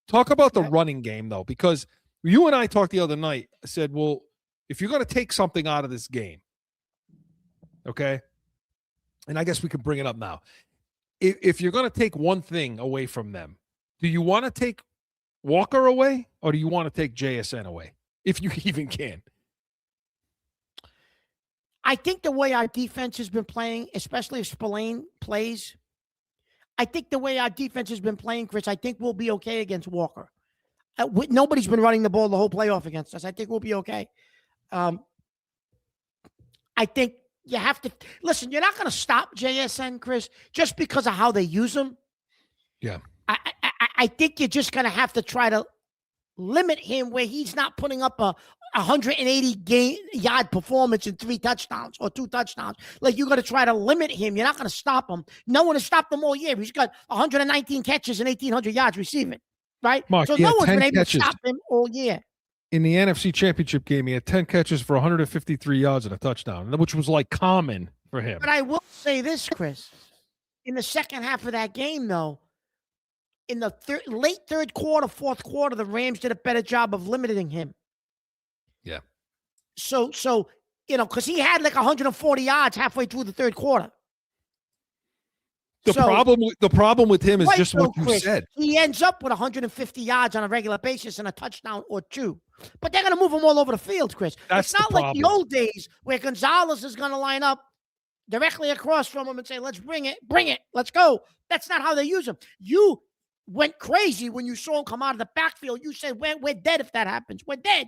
Talk about the running game, though, because you and I talked the other night. I said, well, if you're going to take something out of this game, okay, and I guess we can bring it up now. If you're going to take one thing away from them, do you want to take Walker away or do you want to take JSN away, if you even can? I think the way our defense has been playing, especially if Spillane plays, I think the way our defense has been playing, Chris, I think we'll be okay against Walker. Nobody's been running the ball the whole playoff against us. I think we'll be okay. I think you have to listen. You're not going to stop JSN, Chris, just because of how they use him. Yeah, I think you're just going to have to try to limit him where he's not putting up a 180-yard performance and 3 touchdowns or 2 touchdowns. Like, you got to try to limit him. You're not going to stop him. No one has stopped him all year. He's got 119 catches and 1,800 yards receiving, right? Mark, so no one's been able to stop him all year. In the NFC Championship game, he had 10 catches for 153 yards and a touchdown, which was like common for him. But I will say this, Chris. In the second half of that game, though, in the late third quarter, fourth quarter, the Rams did a better job of limiting him. Yeah. So because he had like 140 yards halfway through the third quarter. The problem with him is just what you said. He ends up with 150 yards on a regular basis and a touchdown or 2. But they're going to move him all over the field, Chris. It's not like the old days where Gonzalez is going to line up directly across from him and say, let's bring it, let's go. That's not how they use him. You went crazy when you saw him come out of the backfield. You said, we're dead if that happens. We're dead.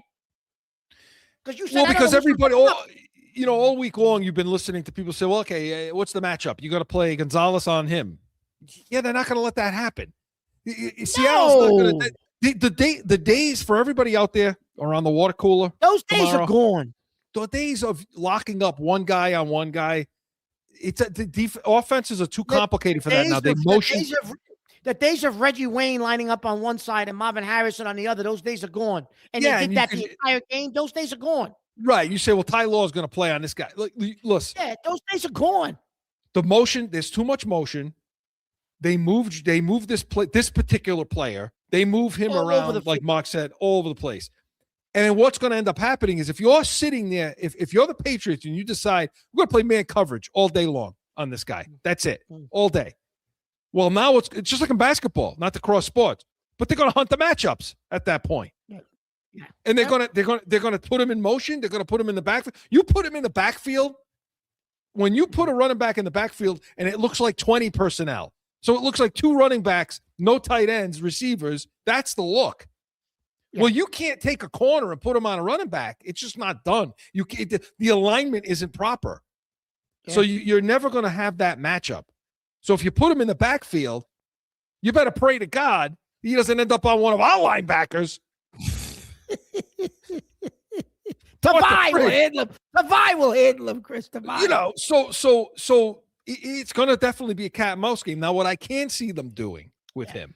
Because everybody, all week long, you've been listening to people say, well, okay, what's the matchup? You got to play Gonzalez on him. Yeah, they're not going to let that happen. Seattle's not going to. The days for everybody out there around the water cooler. Those days are gone. The days of locking up one guy on one guy. Offenses are too complicated for that now. They motion. The days of Reggie Wayne lining up on one side and Marvin Harrison on the other, those days are gone. And they did that the entire game. Those days are gone. Right. You say, well, Ty Law is going to play on this guy. Listen. Yeah, those days are gone. The motion, there's too much motion. They moved this particular player. They move him around, like Mark said, all over the place. And then what's going to end up happening is if you're sitting there, if you're the Patriots and you decide, we're going to play man coverage all day long on this guy. That's it. All day. Well, now it's just like in basketball, not to cross sports, but they're going to hunt the matchups at that point. Yeah. And they're going to put him in motion. They're going to put him in the backfield. You put him in the backfield. When you put a running back in the backfield and it looks like 20 personnel. So it looks like 2 running backs, no tight ends, receivers. That's the look. Yeah. Well, you can't take a corner and put him on a running back. It's just not done. The alignment isn't proper. Yeah. So you're never going to have that matchup. So if you put him in the backfield, you better pray to God he doesn't end up on one of our linebackers. Tavai will handle him. Tavai will handle him, Chris. Tavai. So it's going to definitely be a cat and mouse game. Now, what I can see them doing with him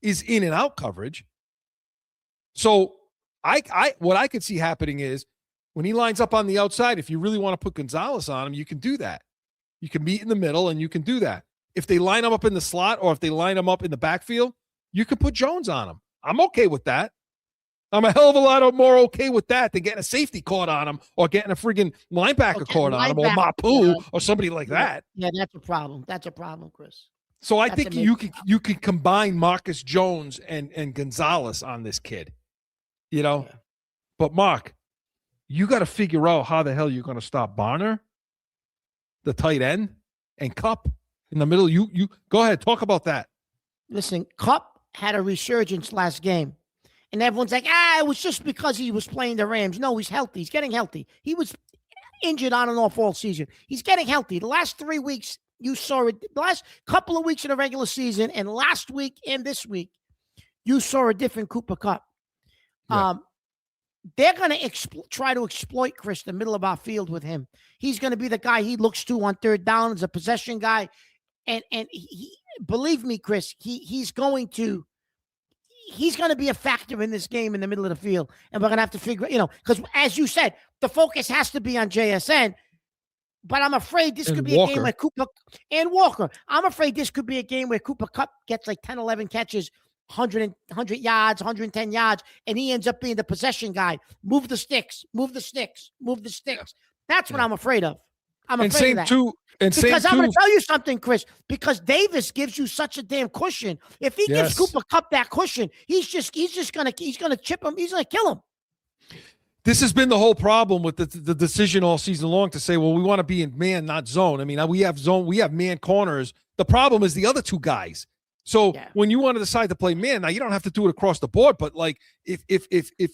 is in and out coverage. So what I could see happening is when he lines up on the outside, if you really want to put Gonzalez on him, you can do that. You can meet in the middle, and you can do that. If they line him up in the slot or if they line him up in the backfield, you can put Jones on him. I'm okay with that. I'm a hell of a lot more okay with that than getting a safety caught on him or getting a friggin' linebacker caught on him or Mapu or somebody like that. Yeah, that's a problem. That's a problem, Chris. So I think you can combine Marcus Jones and Gonzalez on this kid, Yeah. But Mark, you got to figure out how the hell you're going to stop Barner, the tight end, and Kupp in the middle. You go ahead, talk about that. Listen, Kupp had a resurgence last game, and everyone's like, it was just because he was playing the Rams. No, he's healthy. He's getting healthy. He was injured on and off all season. He's getting healthy. The last 3 weeks, you saw it the last couple of weeks of the regular season, and last week and this week, you saw a different Cooper Kupp. Yeah. They're going to try to exploit Chris, the middle of our field with him. He's going to be the guy he looks to on third down as a possession guy. And he, believe me, Chris, he's going to be a factor in this game in the middle of the field. And we're going to have to figure, because as you said, the focus has to be on JSN. But I'm afraid this could be a game where Cooper and Walker. I'm afraid this could be a game where Cooper Kupp gets like 10, 11 catches, 100 yards, 110 yards, and he ends up being the possession guy. Move the sticks, move the sticks, move the sticks. That's what I'm afraid of. I'm afraid of that. Because I'm going to tell you something, Chris, because Davis gives you such a damn cushion. If he gives Cooper Kupp that cushion, he's going to chip him. He's going to kill him. This has been the whole problem with the decision all season long to say, well, we want to be in man, not zone. I mean, we have zone, we have man corners. The problem is the other two guys. So when you want to decide to play man, now you don't have to do it across the board, but like if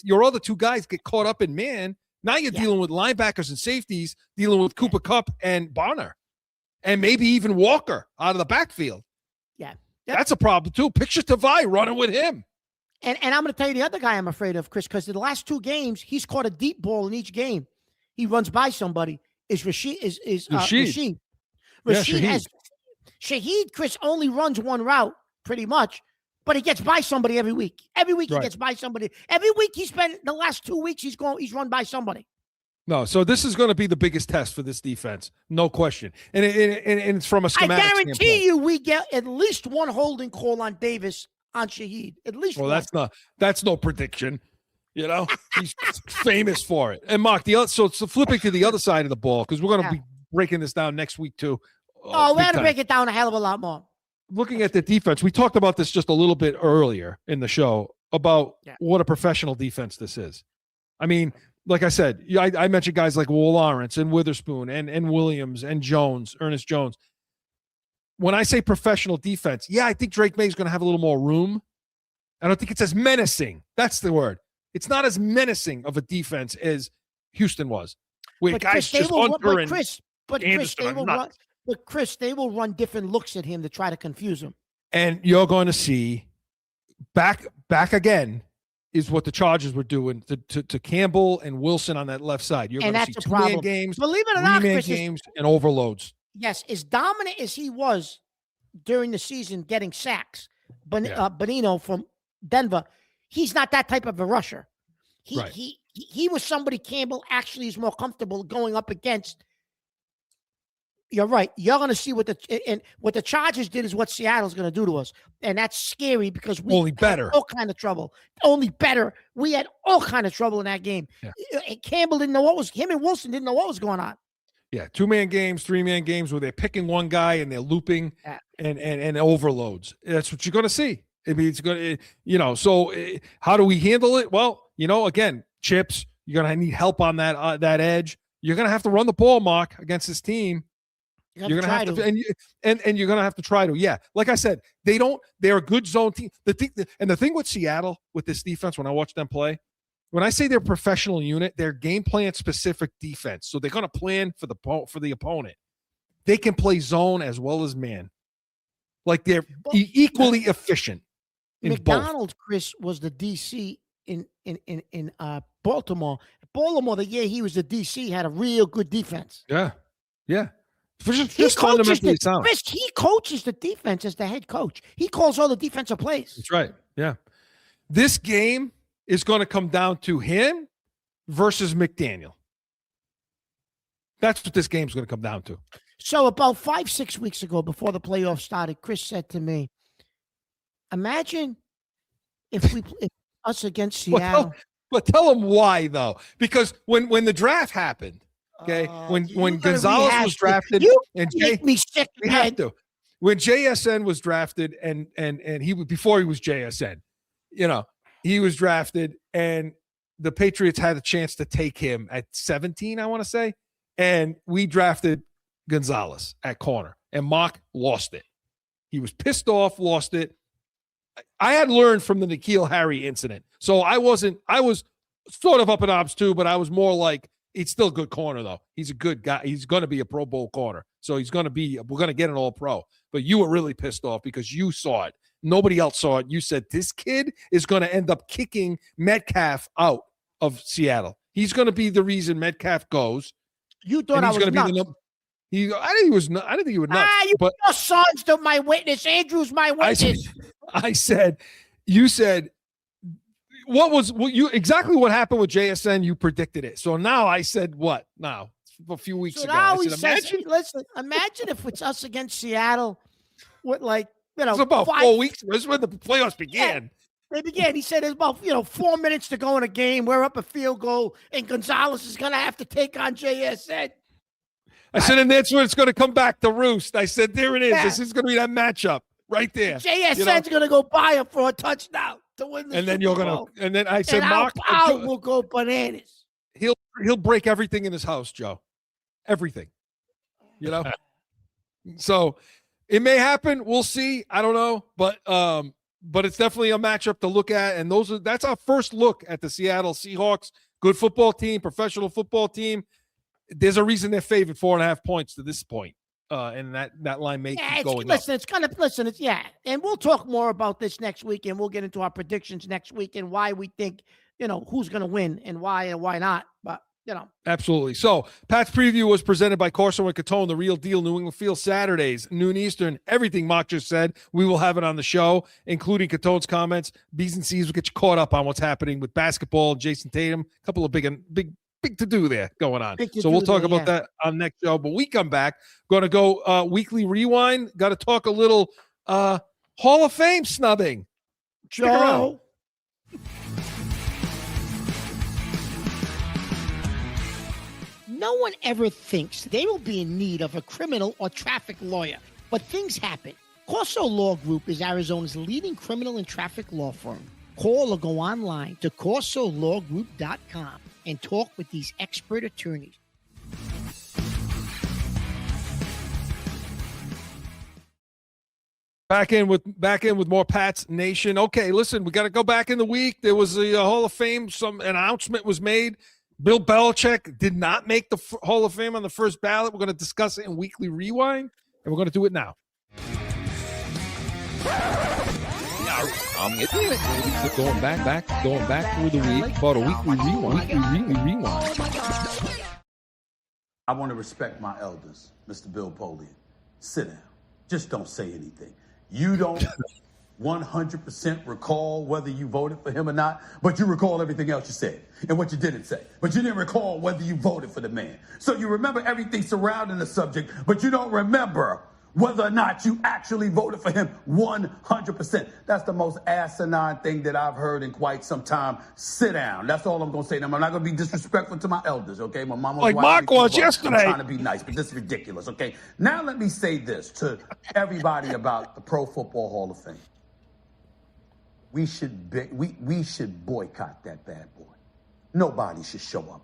your other two guys get caught up in man, now you're dealing with linebackers and safeties, dealing with Cooper Kupp and Bonner, and maybe even Walker out of the backfield. Yeah. That's a problem too. Picture Tavai running with him. And I'm going to tell you the other guy I'm afraid of, Chris, because in the last two games, he's caught a deep ball in each game. He runs by somebody. Is Rashid? Rashid. Shaheed, Chris, only runs one route pretty much, but he gets by somebody every week. Every week he gets by somebody. Every week he spent the last 2 weeks, he's run by somebody. No, so this is going to be the biggest test for this defense, no question. And it's from a schematic standpoint. I guarantee you we get at least one holding call on Davis on Shaheed. At least one. That's no prediction. He's famous for it. And Mark, so flipping to the other side of the ball, because we're going to be breaking this down next week too. We're going to break it down a hell of a lot more. Looking at the defense, we talked about this just a little bit earlier in the show about what a professional defense this is. I mean, like I said, I mentioned guys like Will Lawrence and Witherspoon and Williams and Jones, Ernest Jones. When I say professional defense, I think Drake May is going to have a little more room. I don't think it's as menacing. That's the word. It's not as menacing of a defense as Houston was. Where guys just Hunter and Anderson. But Chris, they will run different looks at him to try to confuse him. And you're going to see back again is what the Chargers were doing to Campbell and Wilson on that left side. You're going to see two-man games, believe it or not, Chris, games, and overloads. Yes, as dominant as he was during the season getting sacks, Bonino from Denver, he's not that type of a rusher. He was somebody Campbell actually is more comfortable going up against. You're right. You're going to see what the Chargers did is what Seattle's going to do to us. And that's scary because we had all kind of trouble. Only better. We had all kind of trouble in that game. Yeah. Campbell didn't know him and Wilson didn't know what was going on. Yeah, 2-man games, 3-man games where they're picking one guy and they're looping and overloads. That's what you're going to see. I mean, it's going to, so how do we handle it? Well, again, chips, you're going to need help on that edge. You're going to have to run the ball, Mark, against this team. You're going to have to, and you're going to have to try to. Yeah, like I said, they're a good zone team. The thing with Seattle with this defense, when I watch them play, when I say they're a professional unit, they're game plan specific defense. So they're going to plan for the opponent. They can play zone as well as man. Like they're equally efficient. McDonald, Chris, was the DC in Baltimore. Baltimore, the year he was the DC, had a real good defense. Yeah. Just fundamentally sound. Chris, he coaches the defense as the head coach. He calls all the defensive plays. That's right. Yeah. This game is going to come down to him versus McDaniel. That's what this game's going to come down to. So about 5-6 weeks ago, before the playoffs started, Chris said to me, imagine if us against Seattle. But tell him why, though. Because when the draft happened, okay, when Gonzalez was drafted, and when JSN was drafted, and he before he was JSN, he was drafted, and the Patriots had a chance to take him at 17, I want to say, and we drafted Gonzalez at corner, and Mock lost it. He was pissed off, lost it. I had learned from the N'Keal Harry incident, so I was sort of up in arms too, but I was more like, He's still a good corner, though. He's a good guy. He's going to be a Pro Bowl corner. So we're going to get an All-Pro. But you were really pissed off because you saw it. Nobody else saw it. You said, this kid is going to end up kicking Metcalf out of Seattle. He's going to be the reason Metcalf goes. You thought I was nuts. I didn't think he was nuts. Your son's my witness. Andrew's my witness. You said, exactly what happened with JSN? You predicted it. So now I said what? Now, a few weeks ago. Now imagine if it's us against Seattle with it's about 4 weeks. This is when the playoffs began. Yeah, they began. He said there's about 4 minutes to go in a game. We're up a field goal, and Gonzalez is going to have to take on JSN. I said, and that's when it's going to come back to roost. I said, there it is. Yeah. This is going to be that matchup right there. JSN's going to go buy him for a touchdown to win the Super Bowl. And then I said, Mark will go bananas. He'll break everything in his house, Joe. Everything. So it may happen. We'll see. I don't know, but it's definitely a matchup to look at. And that's our first look at the Seattle Seahawks. Good football team, professional football team. There's a reason they're favored 4.5 points to this point. And that line may keep going up. And we'll talk more about this next week, and we'll get into our predictions next week and why we think, who's going to win and why not. But, Absolutely. So Pat's preview was presented by CORSO and CATONE, the real deal. New England Field Saturdays, noon Eastern. Everything Mark just said, we will have it on the show, including CATONE's comments. B's and C's will get you caught up on what's happening with basketball. Jason Tatum, a couple of big to do there going on. So we'll talk about that on next show. But we come back, going to go weekly rewind. Got to talk a little Hall of Fame snubbing. Joe. No one ever thinks they will be in need of a criminal or traffic lawyer, but things happen. CORSO Law Group is Arizona's leading criminal and traffic law firm. Call or go online to CORSOLawGroup.com and talk with these expert attorneys. Back in with more Pat's Nation. Okay, listen, we got to go back in the week. There was a Hall of Fame. Some announcement was made. Bill Belichick did not make the Hall of Fame on the first ballot. We're going to discuss it in Weekly Rewind, and we're going to do it now. Going back through the week, about a Weekly Rewind. I want to respect my elders, Mr. Bill Polian. Sit down. Just don't say anything. You don't 100% recall whether you voted for him or not, but you recall everything else you said and what you didn't say. But you didn't recall whether you voted for the man. So you remember everything surrounding the subject, but you don't remember whether or not you actually voted for him 100%. That's the most asinine thing that I've heard in quite some time. Sit down. That's all I'm going to say to them. I'm not going to be disrespectful to my elders, okay? My mama was like Mark was yesterday. I'm trying to be nice, but this is ridiculous, okay? Now let me say this to everybody about the Pro Football Hall of Fame. We should boycott that bad boy. Nobody should show up.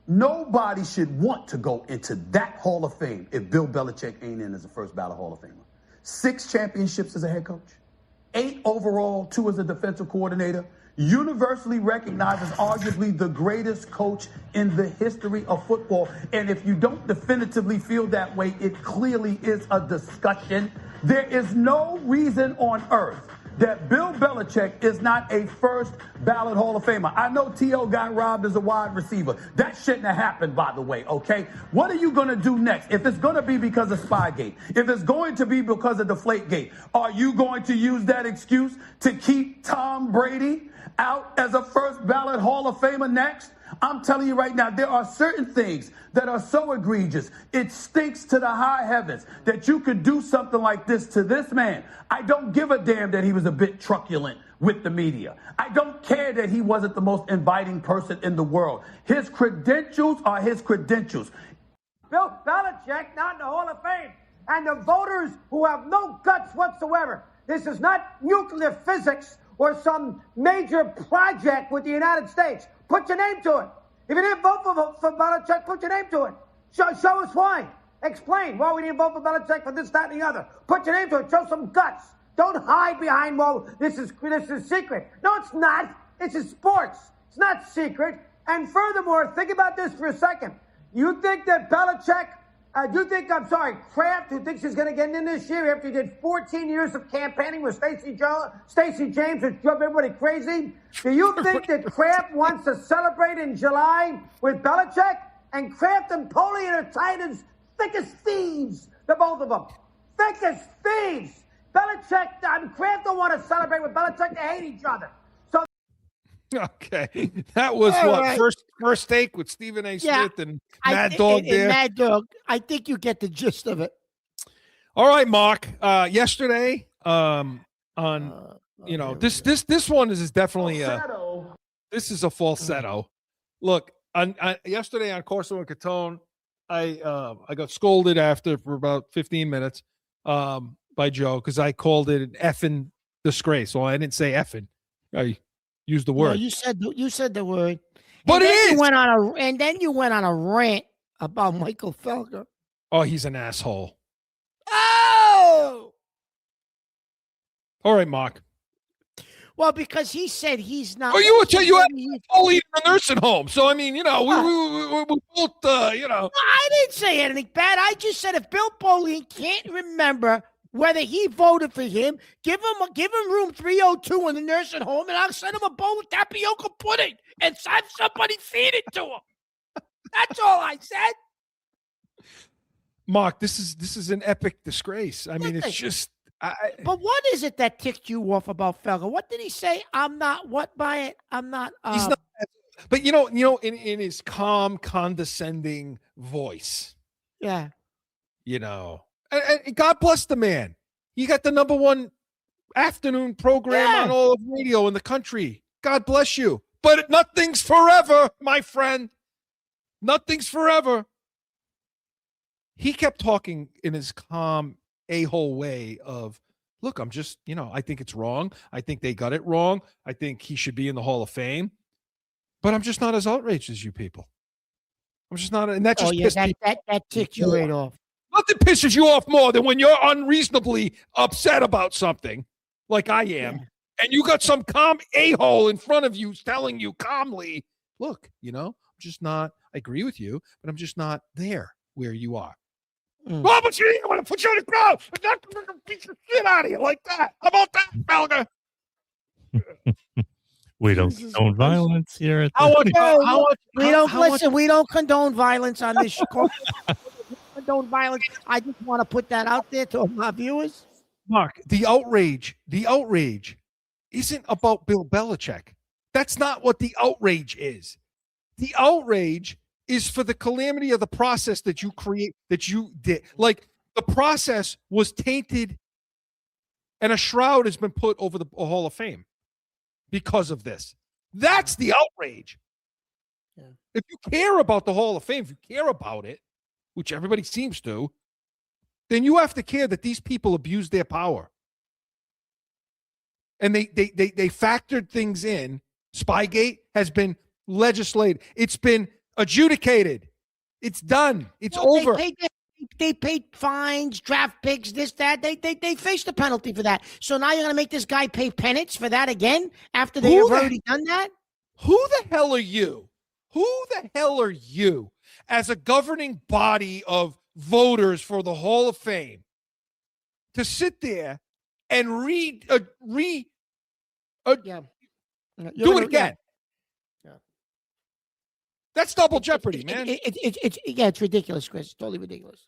Nobody should want to go into that Hall of Fame if Bill Belichick ain't in as a first ballot Hall of Famer. 6 championships as a head coach, 8 overall, 2 as a defensive coordinator, universally recognized as arguably the greatest coach in the history of football. And if you don't definitively feel that way, it clearly is a discussion. There is no reason on earth that Bill Belichick is not a first ballot Hall of Famer. I know T.O. got robbed as a wide receiver. That shouldn't have happened, by the way, okay? What are you going to do next? If it's going to be because of Spygate, if it's going to be because of Deflategate, are you going to use that excuse to keep Tom Brady out as a first ballot Hall of Famer next? I'm telling you right now, there are certain things that are so egregious, it stinks to the high heavens that you could do something like this to this man. I don't give a damn that he was a bit truculent with the media. I don't care that he wasn't the most inviting person in the world. His credentials are his credentials. Bill Belichick not in the Hall of Fame. And the voters who have no guts whatsoever. This is not nuclear physics or some major project with the United States. Put your name to it. If you didn't vote for Belichick, put your name to it. Show us why. Explain why we didn't vote for Belichick for this, that, and the other. Put your name to it. Show some guts. Don't hide behind, well, this is secret. No, it's not. This is sports. It's not secret. And furthermore, think about this for a second. You think that Kraft, who thinks he's going to get in this year after he did 14 years of campaigning with Stacey James, which drove everybody crazy? Do you think that Kraft wants to celebrate in July with Belichick? And Kraft and Napoleon are tight as thick as thieves, the both of them. Thick as thieves. Belichick and Kraft don't want to celebrate with Belichick. They hate each other. So okay, that was All first take with Stephen A. Yeah, Smith and Mad Dog there. Mad Dog. I think you get the gist of it. All right, Mark. Yesterday, this one is definitely this is a falsetto. Look, yesterday on Corso and Catone, I got scolded after for about 15 minutes by Joe because I called it an effing disgrace. Well, I didn't say effing. I used the word. No, you said the word. But and it is. Then you went on a rant about Michael Felger. Oh, he's an asshole. Oh! All right, Mark. Well, because he said he's not. Oh, you had Foley in a nursing home. So, I mean, we both, I didn't say anything bad. I just said if Bill Polian can't remember whether he voted for him, give him room 302 in the nursing home, and I'll send him a bowl of tapioca pudding and have somebody feed it to him. That's all I said. Mark, this is an epic disgrace. I mean, it's just. But what is it that ticked you off about Felger? What did he say? I'm not what by it? I'm not. He's not. But in his calm, condescending voice. Yeah. And God bless the man. He got the #1 afternoon program on all of radio in the country. God bless you. But nothing's forever, my friend. Nothing's forever. He kept talking in his calm, a-hole way of, look, I'm just, I think it's wrong. I think they got it wrong. I think he should be in the Hall of Fame. But I'm just not as outraged as you people. I'm just not. And that just pissed me. That ticked you right off. Nothing pisses you off more than when you're unreasonably upset about something like I am. Yeah. And you got some calm a-hole in front of you telling you calmly, look, I'm just not, I agree with you, but I'm just not there where you are. Oh, but you didn't want to put you on the ground. I'm not going to beat the shit out of you like that. How about that, Felger? We don't condone violence here. We don't condone violence on this show. Condone violence. I just want to put that out there to my viewers. Mark, the outrage isn't about Bill Belichick. That's not what the outrage is. The outrage is for the calamity of the process that you did. Like, the process was tainted and a shroud has been put over the Hall of Fame because of this. That's the outrage. Yeah. If you care about the Hall of Fame, if you care about it, which everybody seems to, then you have to care that these people abuse their power. And they factored things in. Spygate has been legislated. It's been adjudicated. It's done. It's over. They paid fines, draft picks, this, that. They faced a penalty for that. So now you're going to make this guy pay penance for that again after they have already done that? Who the hell are you? Who the hell are you as a governing body of voters for the Hall of Fame to sit there and do it again? Yeah. That's double jeopardy, man. It's ridiculous, Chris. It's totally ridiculous.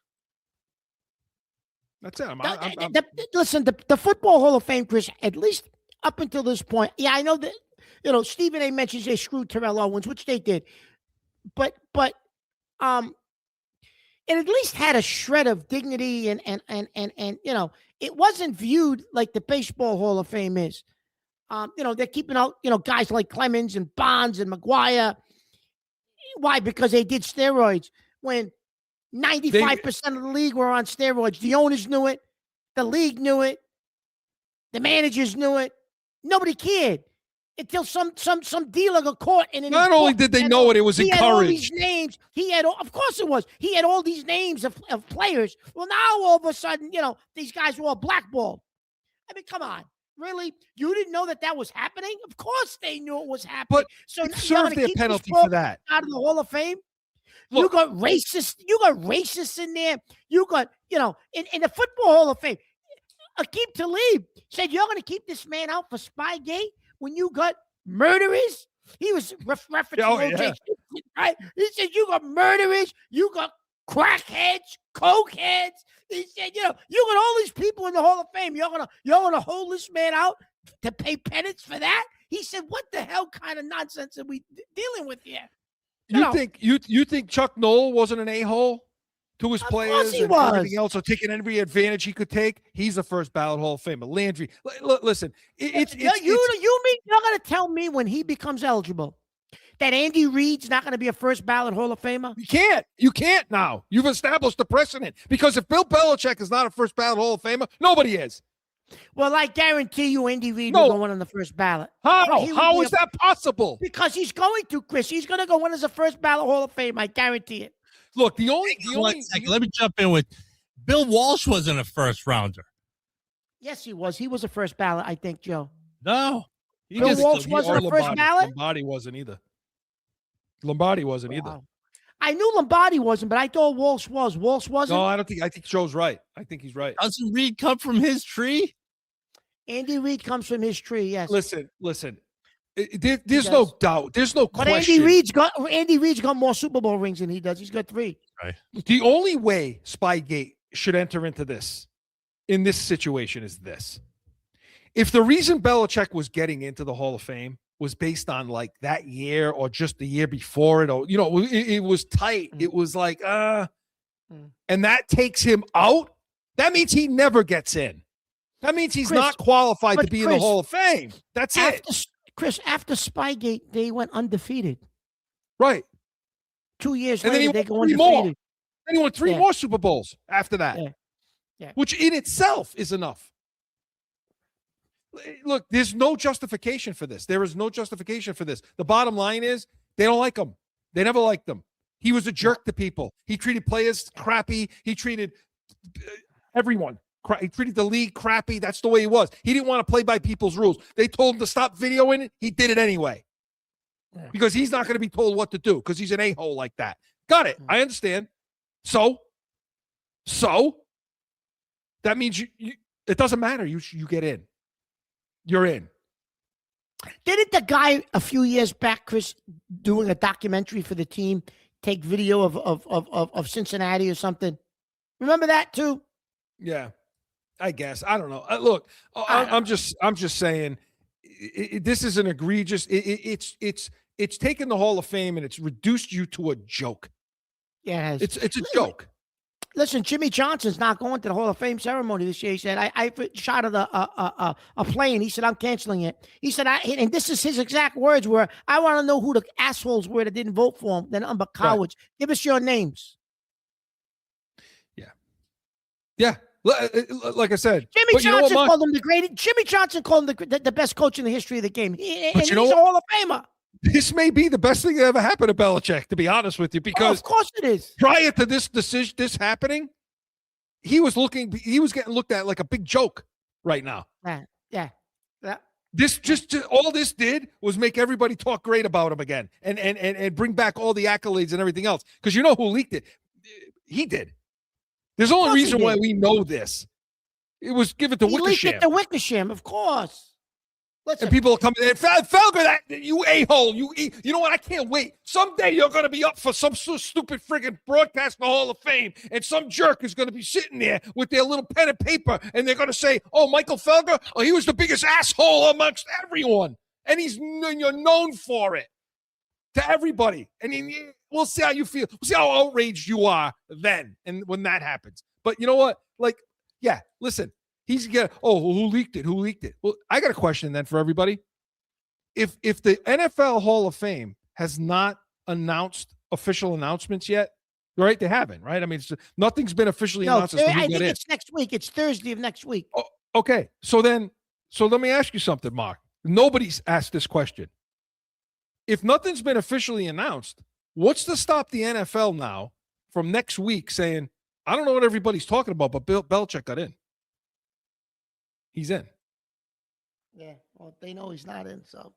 That's it. Listen, the Football Hall of Fame, Chris, at least up until this point, I know that, Stephen A. mentions they screwed Terrell Owens, which they did. But it at least had a shred of dignity and it wasn't viewed like the Baseball Hall of Fame is. They're keeping out, guys like Clemens and Bonds and McGuire. Why? Because they did steroids when 95% of the league were on steroids. The owners knew it. The league knew it. The managers knew it. Nobody cared until some dealer got caught. And not only did they know it, it was encouraged. He had all these names. Of course it was. He had all these names of players. Well, now all of a sudden, these guys were all blackballed. I mean, come on. Really? You didn't know that was happening? Of course they knew it was happening. But So it you're served gonna their keep penalty this for that. out of the Hall of Fame? Look, you got racists in there. You got, in the Football Hall of Fame. Aqib Talib said, you're going to keep this man out for Spygate when you got murderers? He was referencing O.J. Simpson, right? He said, you got murderers, you got crackheads, cokeheads. He said, you got all these people in the Hall of Fame. You're gonna hold this man out to pay penance for that? He said, what the hell kind of nonsense are we dealing with here? You think Chuck Noll wasn't an a-hole to his players and everything else, or taking every advantage he could take? He's a first ballot Hall of Famer. Landry, listen, you mean you're going to tell me when he becomes eligible that Andy Reid's not going to be a first ballot Hall of Famer? You can't now. You've established the precedent, because if Bill Belichick is not a first ballot Hall of Famer, nobody is. Well, I guarantee you Andy Reid will go in on the first ballot. How is that possible? Because he's going to, Chris. He's going to go in as a first ballot Hall of Fame. I guarantee it. Look, let me jump in with Bill Walsh wasn't a first rounder. Yes, he was. He was a first ballot, I think, Joe. No. Bill Walsh wasn't a first ballot? Lombardi wasn't either. Lombardi wasn't either. I knew Lombardi wasn't, but I thought Walsh was. Walsh wasn't? No, I think Joe's right. I think he's right. Doesn't Reid come from his tree? Andy Reid comes from his tree, yes. Listen. There's no doubt. There's no question. But Andy Reid's got more Super Bowl rings than he does. He's got 3. Right. The only way Spygate should enter into this, in this situation, is this. If the reason Belichick was getting into the Hall of Fame was based on like that year or just the year before it, or it was tight. It was like, and that takes him out. That means he never gets in. That means he's not qualified to be in the Hall of Fame. That's it. Chris, after Spygate, they went undefeated. Right. 2 years and later, then they go undefeated. More. Then he won 3 more Super Bowls after that. Yeah. Which in itself is enough. Look, there's no justification for this. There is no justification for this. The bottom line is they don't like him. They never liked him. He was a jerk to people. He treated players crappy. He treated everyone. He treated the league crappy. That's the way he was. He didn't want to play by people's rules. They told him to stop videoing it. He did it anyway. Because he's not going to be told what to do because he's an a-hole like that. Got it. I understand. So that means you it doesn't matter. You get in. You're in. Didn't the guy a few years back, Chris, doing a documentary for the team, take video of Cincinnati or something? Remember that too? Yeah, I guess. I don't know. Look, I'm just saying, this is an egregious. It's taken the Hall of Fame and it's reduced you to a joke. Yeah, it's a joke. Listen, Jimmy Johnson's not going to the Hall of Fame ceremony this year. He said, I shot of a plane. He said, I'm canceling it. He said, and this is his exact words were, I want to know who the assholes were that didn't vote for him. Then I'm cowards. Right. Give us your names. Yeah. Like I said, Jimmy Johnson called him the greatest. Jimmy Johnson called him the best coach in the history of the game. And he's a Hall of Famer. This may be the best thing that ever happened to Belichick, to be honest with you, because of course it is. Prior to this decision, this happening, he was getting looked at like a big joke right now. Yeah. This all this did was make everybody talk great about him again, and bring back all the accolades and everything else. Because you know who leaked it? He did. There's only reason why we know this. It was given to Wickersham. He leaked it to Wickersham, of course. Listen. And people are coming in, Felger, that you a-hole. You know what? I can't wait. Someday you're going to be up for some stupid friggin' broadcast in the Hall of Fame, and some jerk is going to be sitting there with their little pen and paper, and they're going to say, oh, Michael Felger, he was the biggest asshole amongst everyone. And you're known for it to everybody. And we'll see how you feel. We'll see how outraged you are then and when that happens. But you know what? Like, yeah, listen. Who leaked it? Who leaked it? Well, I got a question then for everybody. If the NFL Hall of Fame has not announced official announcements yet, right? They haven't, right? I mean, nothing's been officially announced. I think it's next week. It's Thursday of next week. Oh, okay. So let me ask you something, Mark. Nobody's asked this question. If nothing's been officially announced, what's to stop the NFL now from next week saying, I don't know what everybody's talking about, but Bill Belichick got in. He's in. Yeah. Well, they know he's not in, so.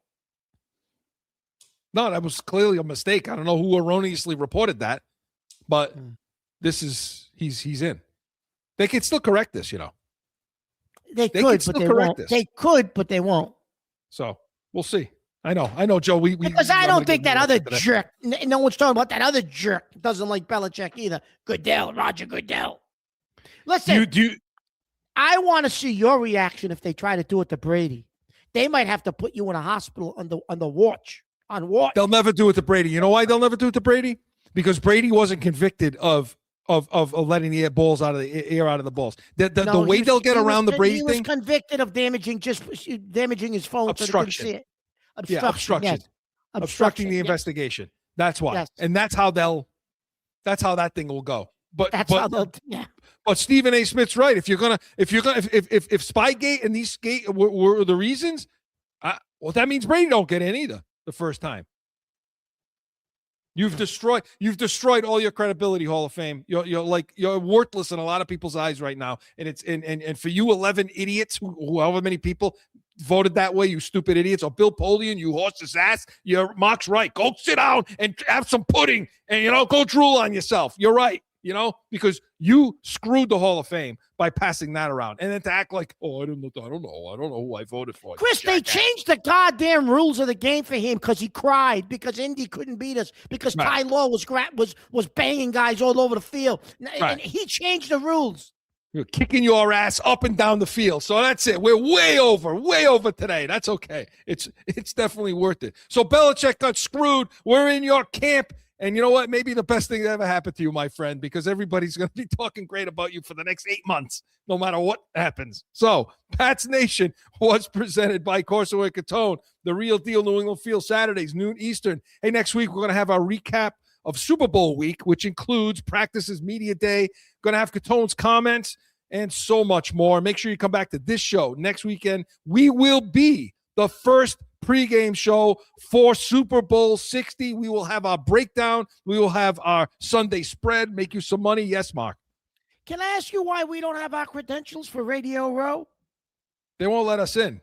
No, that was clearly a mistake. I don't know who erroneously reported that, but this is he's in. They can still correct this, you know. They can could, still but they correct won't. this. They could, but they won't. So we'll see. I know, Joe. Because I don't think that other jerk. No one's talking about that other jerk. Doesn't like Belichick either. Goodell, Roger Goodell. Listen, I want to see your reaction if they try to do it to Brady. They might have to put you in a hospital on the watch. On watch. They'll never do it to Brady. You know why they'll never do it to Brady? Because Brady wasn't convicted of letting the balls out of the air out of the balls. The way they'll get around the Brady thing. He was convicted of damaging his phone. Obstruction. So they couldn't see it. Obstruction. Yes. Obstructing the investigation. That's why. Yes. And that's how that thing will go. But But Stephen A. Smith's right. If Spygate and these skate were the reasons, well, that means Brady don't get in either the first time. You've destroyed all your credibility, Hall of Fame. You're worthless in a lot of people's eyes right now. And it's and for you 11 idiots, however many people voted that way, you stupid idiots, or Bill Polian, you horse's ass. Mark's right. Go sit down and have some pudding and go drool on yourself. You're right. Because you screwed the Hall of Fame by passing that around, and then to act like, I don't know who I voted for. Chris, they changed the goddamn rules of the game for him because he cried because Indy couldn't beat us because Ty Law was banging guys all over the field, and he changed the rules. You're kicking your ass up and down the field, so that's it. We're way over today. That's okay. It's definitely worth it. So Belichick got screwed. We're in your camp. And you know what? Maybe the best thing that ever happened to you, my friend, because everybody's going to be talking great about you for the next 8 months, no matter what happens. So, Pats Nation was presented by Corso and Catone, the real deal New England Field, Saturdays, noon Eastern. Hey, next week, we're going to have our recap of Super Bowl week, which includes practices, media day, going to have Catone's comments, and so much more. Make sure you come back to this show next weekend. We will be the first pregame show for Super Bowl 60. We will have our breakdown. We will have our Sunday spread, make you some money. Yes, Mark. Can I ask you why we don't have our credentials for Radio Row? They won't let us in.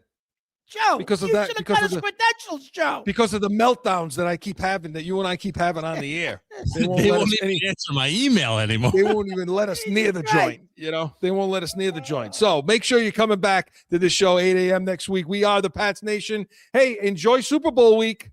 Joe, because of you that, should have because got of us credentials, Joe. Because of the meltdowns that I keep having, that you and I keep having on the air. They won't even answer my email anymore. They won't even let us near the joint. They won't let us near the joint. So make sure you're coming back to this show 8 a.m. next week. We are the Pats Nation. Hey, enjoy Super Bowl week.